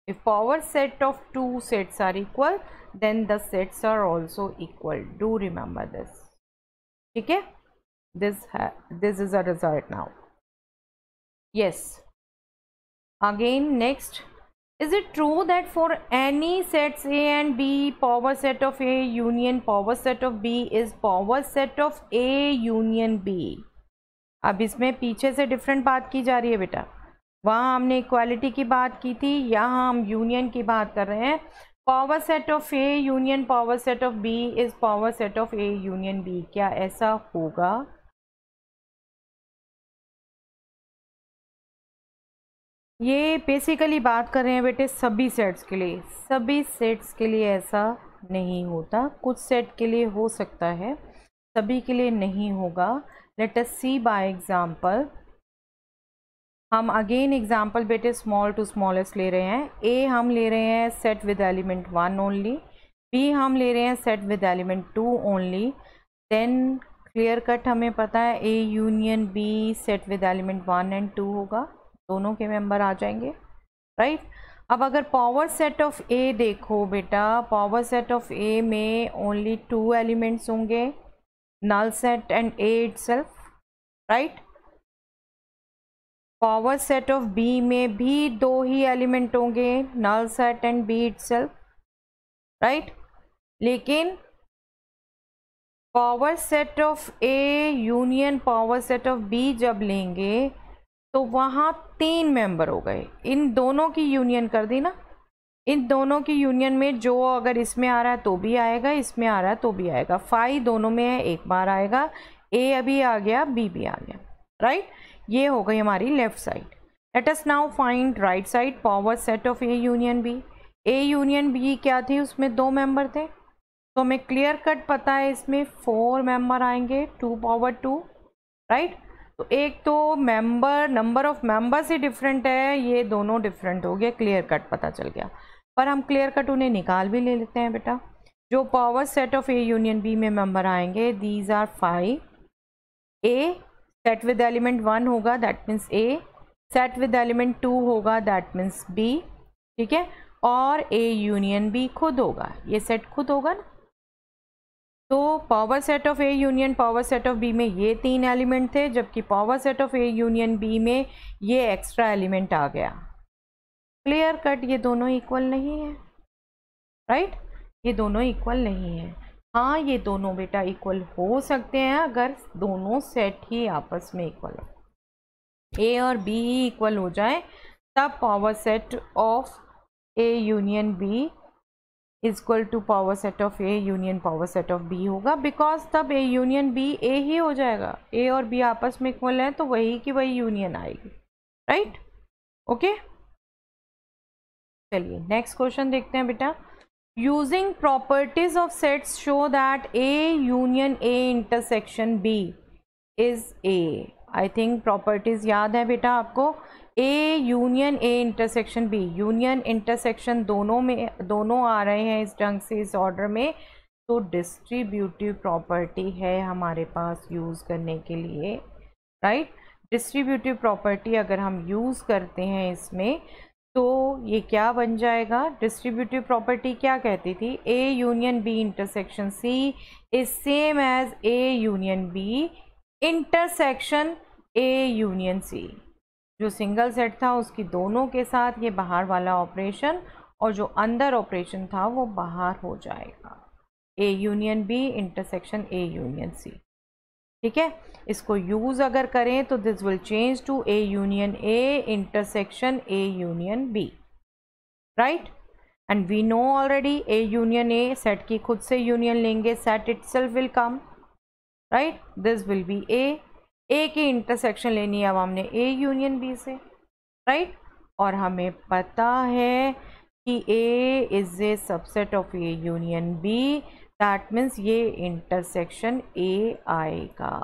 If power set of two sets are equal, then the sets are also equal. Do remember this. ठीक है? This is a result now. Yes. Again, next. Is it true that for any sets A and B, power set of A union power set of B is power set of A union B? अब इसमें पीछे से different बात की जा रही है बेटा. वहाँ हमने इक्वालिटी की बात की थी, यहाँ हम यूनियन की बात कर रहे हैं. Power set of A union power set of B is power set of A union B. क्या ऐसा होगा? ये बेसिकली बात कर रहे हैं बेटे सभी सेट्स के लिए. सभी सेट्स के लिए ऐसा नहीं होता, कुछ सेट के लिए हो सकता है, सभी के लिए नहीं होगा. Let us see by example. हम अगेन एग्जांपल बेटे स्मॉल टू स्मॉलेस्ट ले रहे हैं. A हम ले रहे हैं set with element 1 only, B हम ले रहे हैं set with element 2 only. Then clear cut हमें पता है A union B set with element 1 and 2 होगा, दोनों के मेंबर आ जाएंगे, राइट? अब अगर पावर सेट ऑफ A देखो बेटा, पावर सेट ऑफ A में ओनली 2 एलिमेंट्स होंगे, null set and A itself, right? Power set of B में भी 2 ही एलिमेंट होंगे, null set and B itself, right? लेकिन power set of A union power set of B जब लेंगे तो वहाँ 3 मेंबर हो गए. इन दोनों की यूनियन कर दी ना, इन दोनों की यूनियन में जो अगर इसमें आ रहा है तो भी आएगा, इसमें आ रहा है तो भी आएगा. 5 दोनों में है, एक बार आएगा. A अभी आ गया, B भी आ गया, राइट? ये हो गई हमारी left side. Let us now find right side. Power set of A union B. A union B क्या थी? उसमें 2 मेंबर थे, तो हमें क्लियर कट पता है इसमें 4 मेंबर आएंगे, 2 पावर 2, राइट? तो एक तो member number of members he different है, ये दोनों डिफरेंट हो गए, क्लियर कट पता चल गया. पर हम क्लियर कट उन्हें निकाल भी ले लेते हैं बेटा. जो power set of A union B में मेंबर आएंगे, these are 5. A set with element 1 होगा, that means A. Set with element 2 होगा, दैट मीन्स B, ठीक है? और A यूनियन B खुद होगा, ये सेट खुद होगा ना, तो power set of A union power set of B में ये 3 एलिमेंट थे, जबकि power set of A union B में ये एक्स्ट्रा एलिमेंट आ गया। क्लियर कट, ये दोनों इक्वल नहीं है, राइट, ये दोनों इक्वल नहीं है। हाँ, ये दोनों बेटा इक्वल हो सकते हैं अगर दोनों सेट ही आपस में इक्वल हो, ए और बी ही इक्वल हो जाए, तब power set of A union B is equal to power set of A union power set of B होगा, बिकॉज तब ए यूनियन बी ए ही हो जाएगा। ए और बी आपस में इक्वल है तो वही की वही यूनियन आएगी, राइट। ओके, चलिए नेक्स्ट क्वेश्चन देखते हैं बेटा। Using properties of sets show that A union A intersection B is A. I think properties याद है बेटा आपको, A union A intersection B, union intersection दोनों में, दोनों आ रहे हैं इस ढंग से इस ऑर्डर में, तो डिस्ट्रीब्यूटिव प्रॉपर्टी है हमारे पास यूज़ करने के लिए, राइट। डिस्ट्रीब्यूटिव प्रॉपर्टी अगर हम यूज़ करते हैं इसमें तो ये क्या बन जाएगा, डिस्ट्रीब्यूटिव प्रॉपर्टी क्या कहती थी, A union B intersection C is same as A union B intersection A union C. जो सिंगल सेट था उसकी दोनों के साथ ये बाहर वाला ऑपरेशन और जो अंदर ऑपरेशन था वो बाहर हो जाएगा, A union B intersection A union C, ठीक है। इसको यूज़ अगर करें तो this will change to A union A intersection A union B, right. And we know already A union A, set की खुद से यूनियन लेंगे, set itself will come, right, this will be A की intersection लेनी है अब हमने A union B से, राइट। और हमें पता है कि A is a subset of A union B, that means ये इंटरसेक्शन ए आएगा,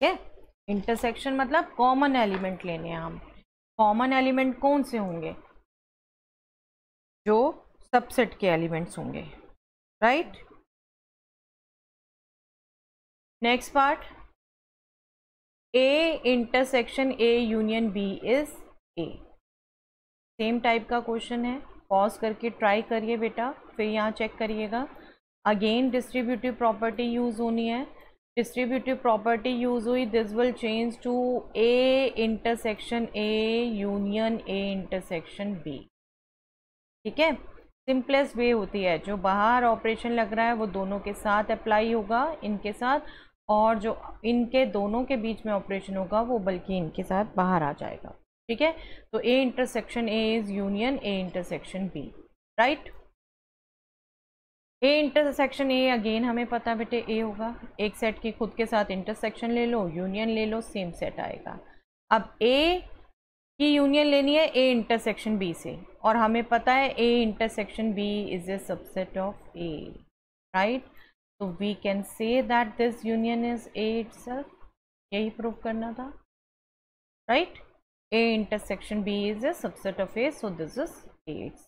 ठीक है। इंटरसेक्शन मतलब कॉमन एलिमेंट लेने हैं हम, कॉमन एलिमेंट कौन से होंगे, जो सबसेट के एलिमेंट्स होंगे, right. Next part, A intersection A union B is A, same type का क्वेश्चन है, पॉज करके ट्राई करिए बेटा, फिर यहाँ चेक करिएगा। अगेन डिस्ट्रीब्यूटिव प्रॉपर्टी यूज़ होनी है, डिस्ट्रीब्यूटिव प्रॉपर्टी यूज़ हुई, this will change to A intersection A union A intersection B, ठीक है। सिंपलेस्ट वे होती है, जो बाहर ऑपरेशन लग रहा है वो दोनों के साथ अप्लाई होगा, इनके साथ, और जो इनके दोनों के बीच में ऑपरेशन होगा वो बल्कि इनके साथ बाहर आ जाएगा, ठीक है। तो A intersection A is union A intersection B, right. A intersection A again हमें पता बेटे ए होगा, एक सेट की खुद के साथ इंटरसेक्शन ले लो, यूनियन ले लो, सेम सेट आएगा। अब ए की यूनियन लेनी है ए इंटरसेक्शन बी से, और हमें पता है A intersection B is a subset of A, right. So we can say that this union is A itself, यही प्रूव करना था, right? A intersection B is a subset of A, so this is A itself.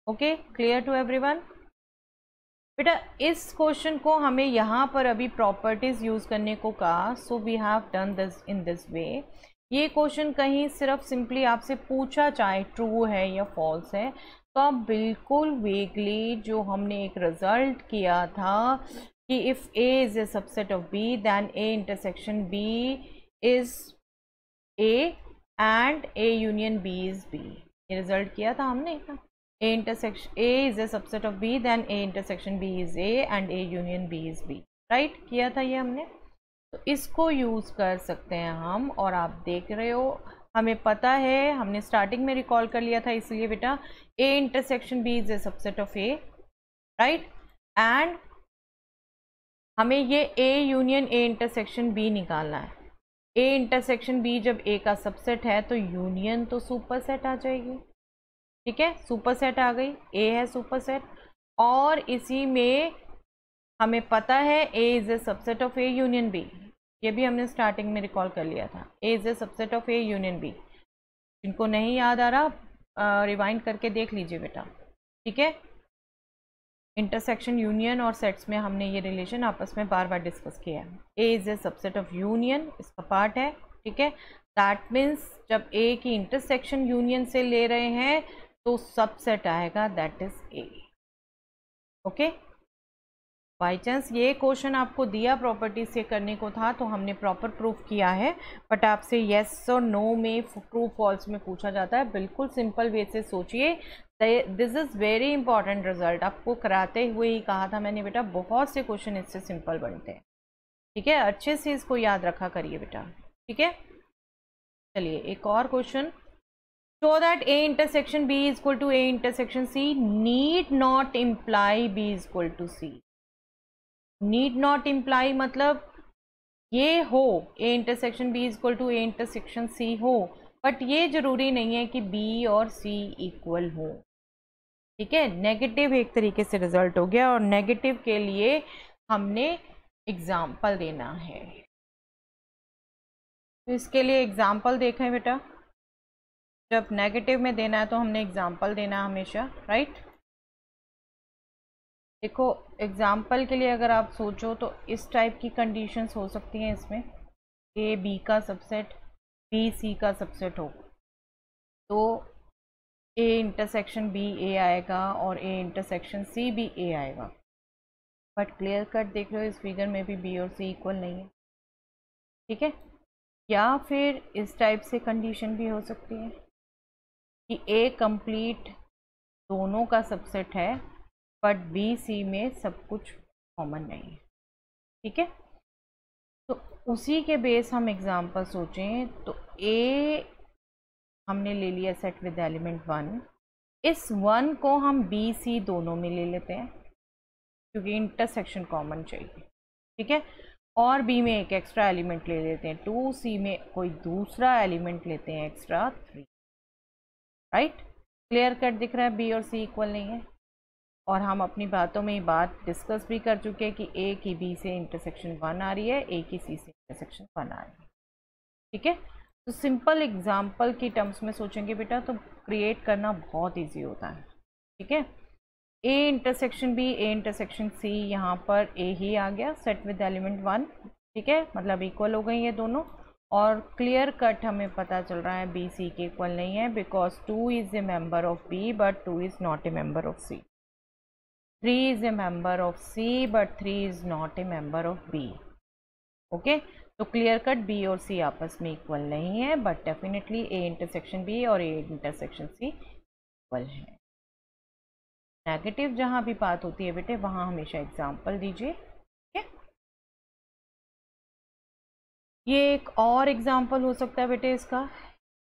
Okay, clear to everyone? बेटा इस question को हमें यहाँ पर अभी प्रॉपर्टीज यूज करने को कहा, so we have done this in this way. ये क्वेश्चन कहीं सिर्फ सिंपली आपसे पूछा चाहे ट्रू है या फॉल्स है, तो आप बिल्कुल वेगली जो हमने एक रिजल्ट किया था कि if A is a subset of B then A intersection B is A and A union B is B, ये रिजल्ट किया था हमने, A intersection A is a subset of B then A intersection B is A and A union B is B, right, किया था ये हमने। तो इसको यूज़ कर सकते हैं हम, और आप देख रहे हो हमें पता है, हमने स्टार्टिंग में रिकॉल कर लिया था, इसलिए बेटा A intersection B is a subset of A, right, and हमें ये A union A intersection B निकालना है। ए इंटरसेक्शन बी जब ए का सबसेट है तो यूनियन तो सुपर सेट आ जाएगी, ठीक है, सुपर सेट आ गई, ए है सुपर सेट, और इसी में हमें पता है A is a subset of A union B, ये भी हमने स्टार्टिंग में रिकॉल कर लिया था, A is a subset of A union B. जिनको नहीं याद आ रहा रिवाइंड करके देख लीजिए बेटा, ठीक है। इंटरसेक्शन यूनियन और सेट्स में हमने ये रिलेशन आपस में बार बार डिस्कस किया है। A is a subset of union इसका पार्ट है, ठीक है, दैट मीन्स जब ए की इंटरसेक्शन यूनियन से ले रहे हैं तो सबसेट आएगा, that is a, okay. By chance ये क्वेश्चन आपको दिया प्रॉपर्टी से करने को था तो हमने प्रॉपर प्रूफ किया है, बट आपसे येस और नो में ट्रू फॉल्स में पूछा जाता है। बिल्कुल सिंपल वे से सोचिए, this is very important result. आपको कराते हुए ही कहा था मैंने बेटा, बहुत से क्वेश्चन इससे सिंपल बनते हैं। ठीक है, अच्छे से इसको याद रखा करिए बेटा। ठीक है, चलिए एक और question. Show that A intersection B is equal to A intersection C need not imply B is equal to C. Need not imply मतलब ये हो A intersection B is equal to A intersection C हो, but ये जरूरी नहीं है कि B और सी इक्वल हो। ठीक है, नेगेटिव एक तरीके से रिजल्ट हो गया, और नेगेटिव के लिए हमने एग्जाम्पल देना है। तो इसके लिए एग्जाम्पल देखें बेटा, जब नेगेटिव में देना है तो हमने एग्जाम्पल देना है हमेशा, राइट। देखो एग्जाम्पल के लिए अगर आप सोचो तो इस टाइप की कंडीशंस हो सकती हैं इसमें, ए बी का सबसेट, बी सी का सबसेट हो, तो ए इंटरसेक्शन बी ए आएगा और ए इंटरसेक्शन सी भी ए आएगा। बट क्लियर कट देख रहे हो इस फिगर में भी बी और सी इक्वल नहीं है। ठीक है, या फिर इस टाइप से कंडीशन भी हो सकती है कि ए कंप्लीट दोनों का सबसेट है बट बी सी में सब कुछ कॉमन नहीं है। ठीक है, तो उसी के बेस हम एग्जांपल सोचें तो ए हमने ले लिया सेट विद एलिमेंट 1, इस 1 को हम बी सी दोनों में ले लेते हैं क्योंकि इंटरसेक्शन कॉमन चाहिए। ठीक है, और बी में एक एक्स्ट्रा एलिमेंट ले लेते हैं 2, सी में कोई दूसरा एलिमेंट लेते हैं एक्स्ट्रा 3। राइट, क्लियर कट दिख रहा है बी और सी इक्वल नहीं है। और हम अपनी बातों में ये बात डिस्कस भी कर चुके हैं कि ए की बी से इंटरसेक्शन 1 आ रही है, ए की सी से इंटरसेक्शन 1 आ रही है। ठीक है, तो सिंपल एग्जांपल की टर्म्स में सोचेंगे बेटा तो क्रिएट करना बहुत इजी होता है। ठीक है, A intersection B, A intersection C, यहाँ पर ए ही आ गया सेट विद एलिमेंट 1। ठीक है, मतलब इक्वल हो गई ये दोनों, और क्लियर कट हमें पता चल रहा है बी सी के इक्वल नहीं है, because 2 is a member of B but 2 is not a member of C. 3 is a member of C but 3 is not a member of B. Okay, तो clear cut B और C आपस में equal नहीं है, but definitely A intersection B और A intersection C equal है। Negative जहां भी बात होती है बेटे वहां हमेशा एग्जाम्पल दीजिए। ठीक है, ये एक और एग्जाम्पल हो सकता है बेटे इसका,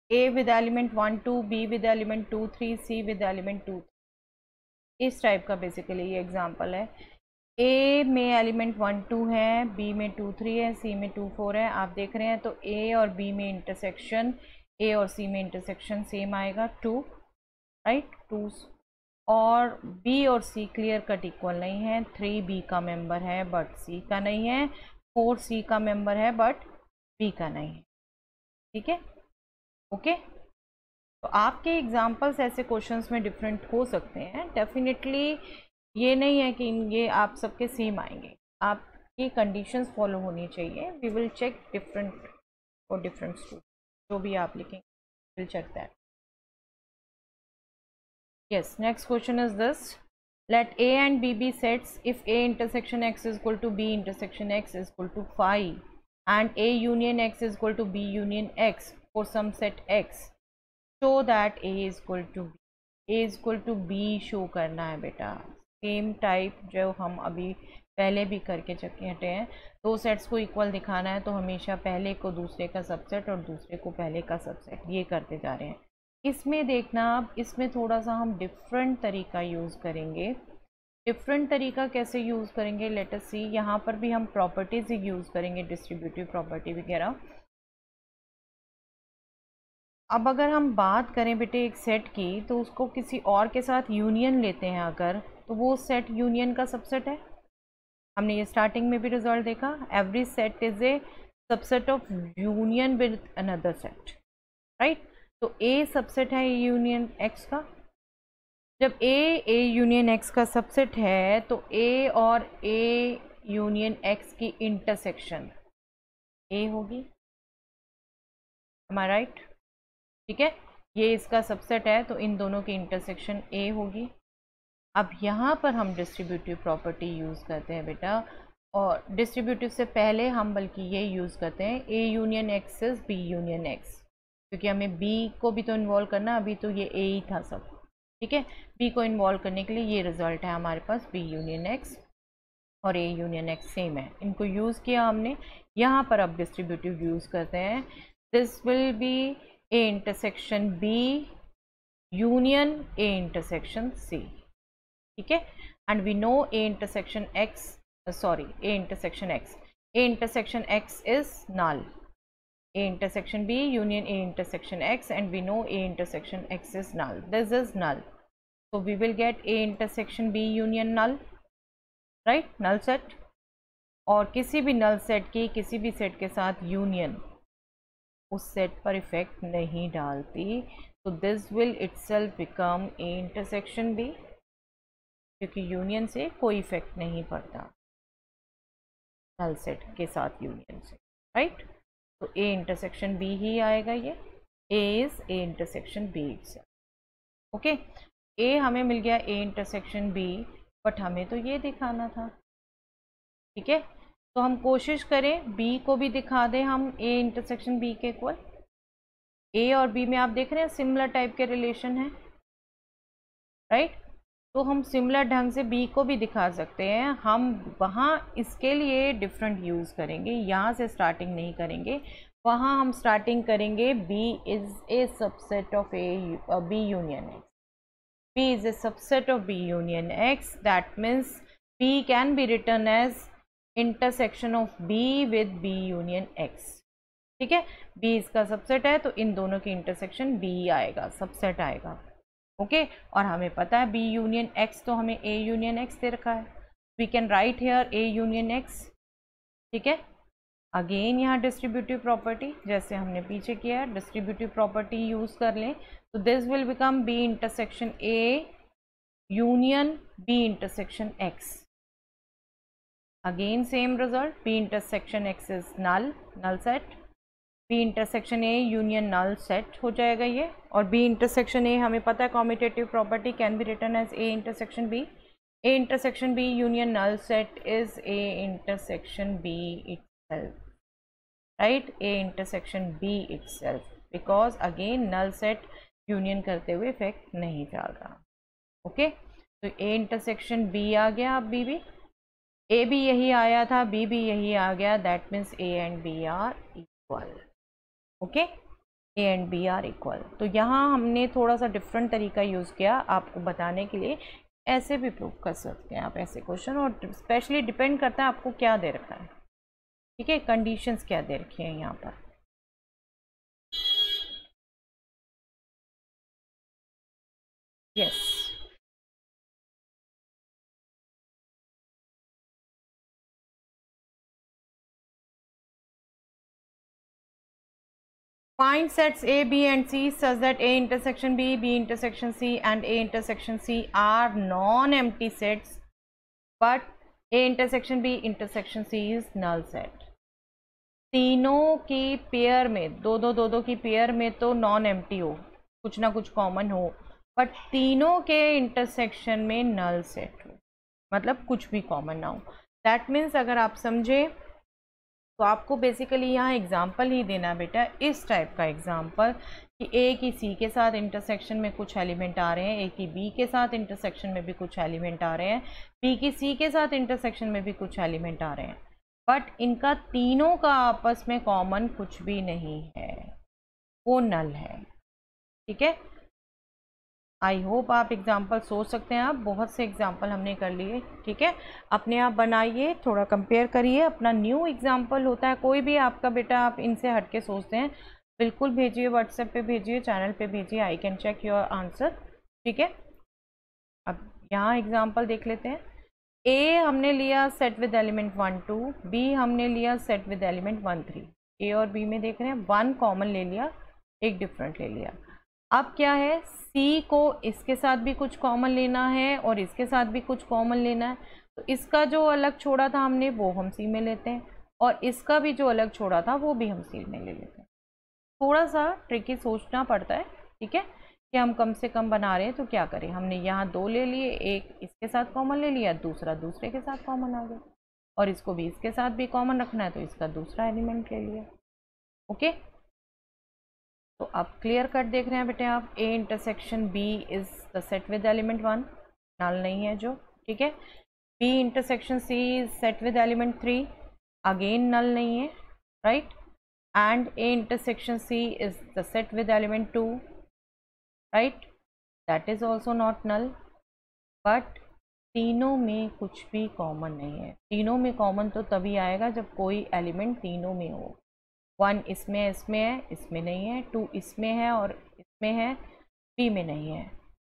A with element 1 2, B with element 2 3, C with element 2। इस टाइप का बेसिकली ये एग्जांपल है। ए में एलिमेंट 1 2 है, बी में 2 3 है, सी में 2 4 है। आप देख रहे हैं तो ए और बी में इंटरसेक्शन, ए और सी में इंटरसेक्शन सेम आएगा 2, राइट 2। और बी और सी क्लियर कट इक्वल नहीं है, 3 बी का मेंबर है बट सी का नहीं है, 4 सी का मेंबर है बट बी का नहीं है। ठीक है, ओके। तो आपके एग्जाम्पल्स ऐसे क्वेश्चंस में डिफरेंट हो सकते हैं डेफिनेटली, ये नहीं है कि ये आप सबके सेम आएंगे, आपकी कंडीशंस फॉलो होनी चाहिए। We will check different for different student, जो भी आप लिखेंगे will check that. Yes, next question is this, let A and B be sets if A intersection X is equal to B intersection X is equal to phi and A union X is equal to B union X for some set X, show that A is equal to B. A is equal to B show करना है बेटा, same type जो हम अभी पहले भी करके चके हटे हैं। दो सेट्स को इक्वल दिखाना है तो हमेशा पहले को दूसरे का सबसेट और दूसरे को पहले का सबसेट, ये करते जा रहे हैं। इसमें देखना आप, इसमें थोड़ा सा हम डिफरेंट तरीका यूज़ करेंगे। डिफरेंट तरीका कैसे यूज़ करेंगे, लेट अस सी। यहाँ पर भी हम प्रॉपर्टीज़ ही यूज़ करेंगे, डिस्ट्रीब्यूटिव प्रॉपर्टी वगैरह। अब अगर हम बात करें बेटे एक सेट की, तो उसको किसी और के साथ यूनियन लेते हैं अगर, तो वो सेट यूनियन का सबसेट है। हमने ये स्टार्टिंग में भी रिजल्ट देखा, every set is a subset of union with another set, right. तो ए सबसेट है यूनियन एक्स का। जब ए यूनियन एक्स का सबसेट है तो ए और ए यूनियन एक्स की इंटरसेक्शन ए होगी, am I right? ठीक है, ये इसका सबसेट है तो इन दोनों की इंटरसेक्शन ए होगी। अब यहाँ पर हम डिस्ट्रीब्यूटिव प्रॉपर्टी यूज़ करते हैं बेटा, और डिस्ट्रीब्यूटिव से पहले हम बल्कि ये यूज़ करते हैं A union X is B union X, क्योंकि हमें बी को भी तो इन्वॉल्व करना, अभी तो ये ए ही था सब, ठीक है। बी को इन्वॉल्व करने के लिए ये रिजल्ट है हमारे पास बी यूनियन एक्स और ए यूनियन एक्स सेम है, इनको यूज़ किया हमने। यहाँ पर अब डिस्ट्रीब्यूटिव यूज़ करते हैं, this will be A intersection B union A intersection C, ठीक है। And we know A intersection X, sorry, A intersection X. A intersection X is null. A intersection B union A intersection X, and we know A intersection X is null. This is null. So we will get A intersection B union null, right? Null set. और किसी भी null set की किसी भी set के साथ union उस set पर इफेक्ट नहीं डालती, तो this will itself become A intersection B, क्योंकि union से कोई इफेक्ट नहीं पड़ता नल सेट के साथ यूनियन से, राइट। तो ए इंटरसेक्शन बी ही आएगा, ये A is A intersection B itself, okay. A हमें मिल गया ए इंटरसेक्शन बी, बट हमें तो ये दिखाना था, ठीक है। तो हम कोशिश करें बी को भी दिखा दें हम ए इंटरसेक्शन बी के इक्वल। ए और बी में आप देख रहे हैं सिमिलर टाइप के रिलेशन है, राइट। तो हम सिमिलर ढंग से बी को भी दिखा सकते हैं, हम वहाँ इसके लिए डिफरेंट यूज़ करेंगे, यहाँ से स्टार्टिंग नहीं करेंगे, वहाँ हम स्टार्टिंग करेंगे B is a subset of A B union X, B is a subset of B union X, that means B can be written as intersection of B with B union X, ठीक है। B इसका subset है तो इन दोनों की intersection B आएगा, subset आएगा, okay. और हमें पता है बी यूनियन एक्स तो हमें ए यूनियन एक्स दे रखा है, we can write here A union X, ठीक है। अगेन यहाँ डिस्ट्रीब्यूटिव प्रॉपर्टी जैसे हमने पीछे किया है, डिस्ट्रीब्यूटिव प्रॉपर्टी यूज़ कर लें, तो this will become B intersection A union B intersection X, again same result, B intersection X is null, null set, B intersection A union null set हो जाएगा ये। और बी इंटरसेक्शन ए हमें पता है commutative property can be written as A intersection B, A intersection B union null set is A intersection B itself, right, A intersection B itself, because again null set union करते हुए effect नहीं डाल रहा, okay. तो A intersection B आ गया, अब B भी, ए भी यही आया था, बी भी यही आ गया, that means A and B are equal, okay, A and B are equal. तो यहाँ हमने थोड़ा सा डिफरेंट तरीका यूज़ किया आपको बताने के लिए, ऐसे भी प्रूव कर सकते हैं आप ऐसे क्वेश्चन, और स्पेशली डिपेंड करता है आपको क्या दे रखा है, ठीक है, कंडीशंस क्या दे रखी हैं यहाँ पर। Yes, Find sets A, B and C such that A intersection B, B intersection C and A intersection C are non-empty sets, but A intersection B intersection C is null set. तीनों की pair में, दो की pair में तो non empty हो, कुछ ना कुछ कॉमन हो, बट तीनों के इंटरसेक्शन में नल सेट हो, मतलब कुछ भी कॉमन ना हो। दैट मीन्स अगर आप समझे तो आपको बेसिकली यहाँ एग्जाम्पल ही देना बेटा, इस टाइप का एग्जाम्पल कि ए की सी के साथ इंटरसेक्शन में कुछ एलिमेंट आ रहे हैं, ए की बी के साथ इंटरसेक्शन में भी कुछ एलिमेंट आ रहे हैं, बी की सी के साथ इंटरसेक्शन में भी कुछ एलिमेंट आ रहे हैं, बट इनका तीनों का आपस में कॉमन कुछ भी नहीं है, वो नल है, ठीक है। आई होप आप एग्जाम्पल सोच सकते हैं, आप बहुत से एग्जाम्पल हमने कर लिए, ठीक है। अपने आप बनाइए, थोड़ा कंपेयर करिए, अपना न्यू एग्जाम्पल होता है कोई भी आपका बेटा, आप इनसे हटके सोचते हैं, बिल्कुल भेजिए, व्हाट्सएप पे भेजिए, चैनल पे भेजिए, I can check your answer, ठीक है। अब यहाँ एग्जाम्पल देख लेते हैं। ए हमने लिया सेट विद एलिमेंट 1 2, बी हमने लिया सेट विद एलिमेंट 1 3, ए और बी में देख रहे हैं 1 कॉमन ले लिया, एक डिफरेंट ले लिया। अब क्या है, सी को इसके साथ भी कुछ कॉमन लेना है और इसके साथ भी कुछ कॉमन लेना है, तो इसका जो अलग छोड़ा था हमने वो हम सी में लेते हैं, और इसका भी जो अलग छोड़ा था वो भी हम सी में ले लेते हैं। थोड़ा सा ट्रिकी सोचना पड़ता है, ठीक है। कि हम कम से कम बना रहे हैं तो क्या करें, हमने यहाँ 2 ले लिए, एक इसके साथ कॉमन ले लिया, दूसरा दूसरे के साथ कॉमन आ गया, और इसको भी इसके साथ भी कॉमन रखना है तो इसका दूसरा एलिमेंट ले लिया। ओके, तो आप क्लियर कट देख रहे हैं बेटे आप, A intersection B is the set with element 1, null नहीं है जो, ठीक है। B intersection C is set with element 3, again null नहीं है, right. And A intersection C is the set with element 2, right, that is also not null. But तीनों में कुछ भी कॉमन नहीं है। तीनों में कॉमन तो तभी आएगा जब कोई एलिमेंट तीनों में हो। 1 इसमें है, इसमें नहीं है, 2 इसमें है और इसमें है, B में नहीं है,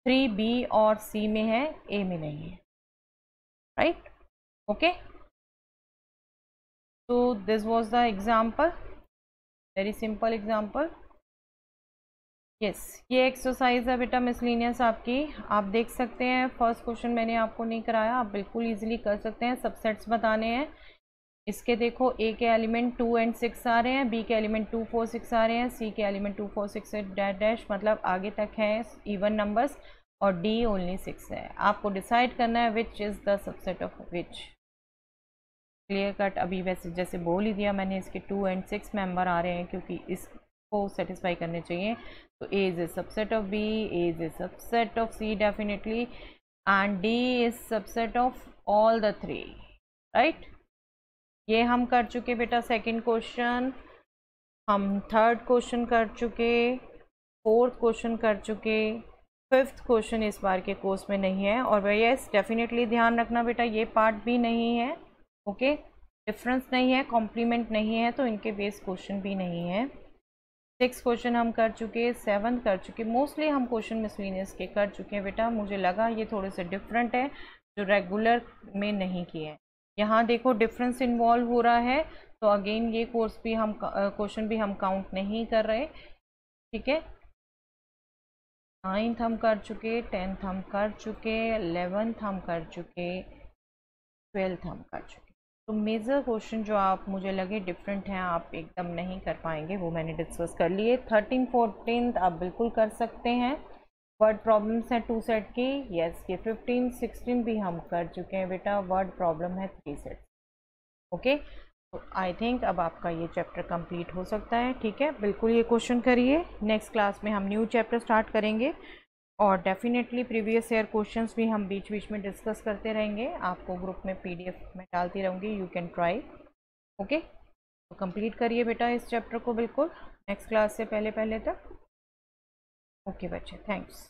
3 B और C में है, A में नहीं है, right. Okay, so this was the example, very simple example. Yes, ये एक्सरसाइज है बेटा मिसलिनियस आपकी, आप देख सकते हैं। फर्स्ट क्वेश्चन मैंने आपको नहीं कराया, आप बिल्कुल इजीली कर सकते हैं। सबसेट्स बताने हैं इसके, देखो A के एलिमेंट 2 and 6 आ रहे हैं, B के एलिमेंट 2 4 6 आ रहे हैं, C के एलिमेंट 2 4 6 डैश डैश, मतलब आगे तक हैं इवन नंबर्स, और D ओनली 6 है। आपको डिसाइड करना है which is the subset of which. Clear cut, अभी वैसे जैसे बोल ही दिया मैंने, इसके 2 and 6 मेंबर आ रहे हैं क्योंकि इसको सेटिस्फाई करने चाहिए। तो A is a subset of B, A is a subset of C definitely, and D is subset of all the 3, right. ये हम कर चुके बेटा सेकंड क्वेश्चन, हम थर्ड क्वेश्चन कर चुके, फोर्थ क्वेश्चन कर चुके, फिफ्थ क्वेश्चन इस बार के कोर्स में नहीं है। और वह यस डेफिनेटली ध्यान रखना बेटा, ये पार्ट भी नहीं है, ओके। डिफरेंस नहीं है, कॉम्प्लीमेंट नहीं है, तो इनके बेस क्वेश्चन भी नहीं है। 6 क्वेश्चन हम कर चुके, 7 कर चुके, मोस्टली हम क्वेश्चन मिसलिनियस के कर चुके हैं बेटा। मुझे लगा ये थोड़े से डिफरेंट है जो रेगुलर में नहीं किए हैं। यहाँ देखो डिफरेंस इन्वॉल्व हो रहा है, तो अगेन ये कोर्स भी हम क्वेश्चन भी हम काउंट नहीं कर रहे, ठीक है। 9th हम कर चुके, 10th हम कर चुके, 11th हम कर चुके, 12th हम कर चुके। तो मेजर क्वेश्चन जो आप मुझे लगे डिफरेंट हैं, आप एकदम नहीं कर पाएंगे, वो मैंने डिस्कस कर लिए। 13 14 आप बिल्कुल कर सकते हैं। वर्ड प्रॉब्लम्स हैं 2 सेट की, यस। ये 15 16 भी हम कर चुके हैं बेटा, वर्ड प्रॉब्लम है 3 सेट, ओके। तो आई थिंक अब आपका ये चैप्टर कंप्लीट हो सकता है, ठीक है। बिल्कुल ये क्वेश्चन करिए, नेक्स्ट क्लास में हम न्यू चैप्टर स्टार्ट करेंगे, और डेफिनेटली प्रीवियस ईयर क्वेश्चंस भी हम बीच बीच में डिस्कस करते रहेंगे, आपको ग्रुप में PDF में डालती रहूँगी, यू कैन ट्राई, ओके। तो कंप्लीट करिए बेटा इस चैप्टर को बिल्कुल नेक्स्ट क्लास से पहले तक, ओके बच्चे, थैंक्स।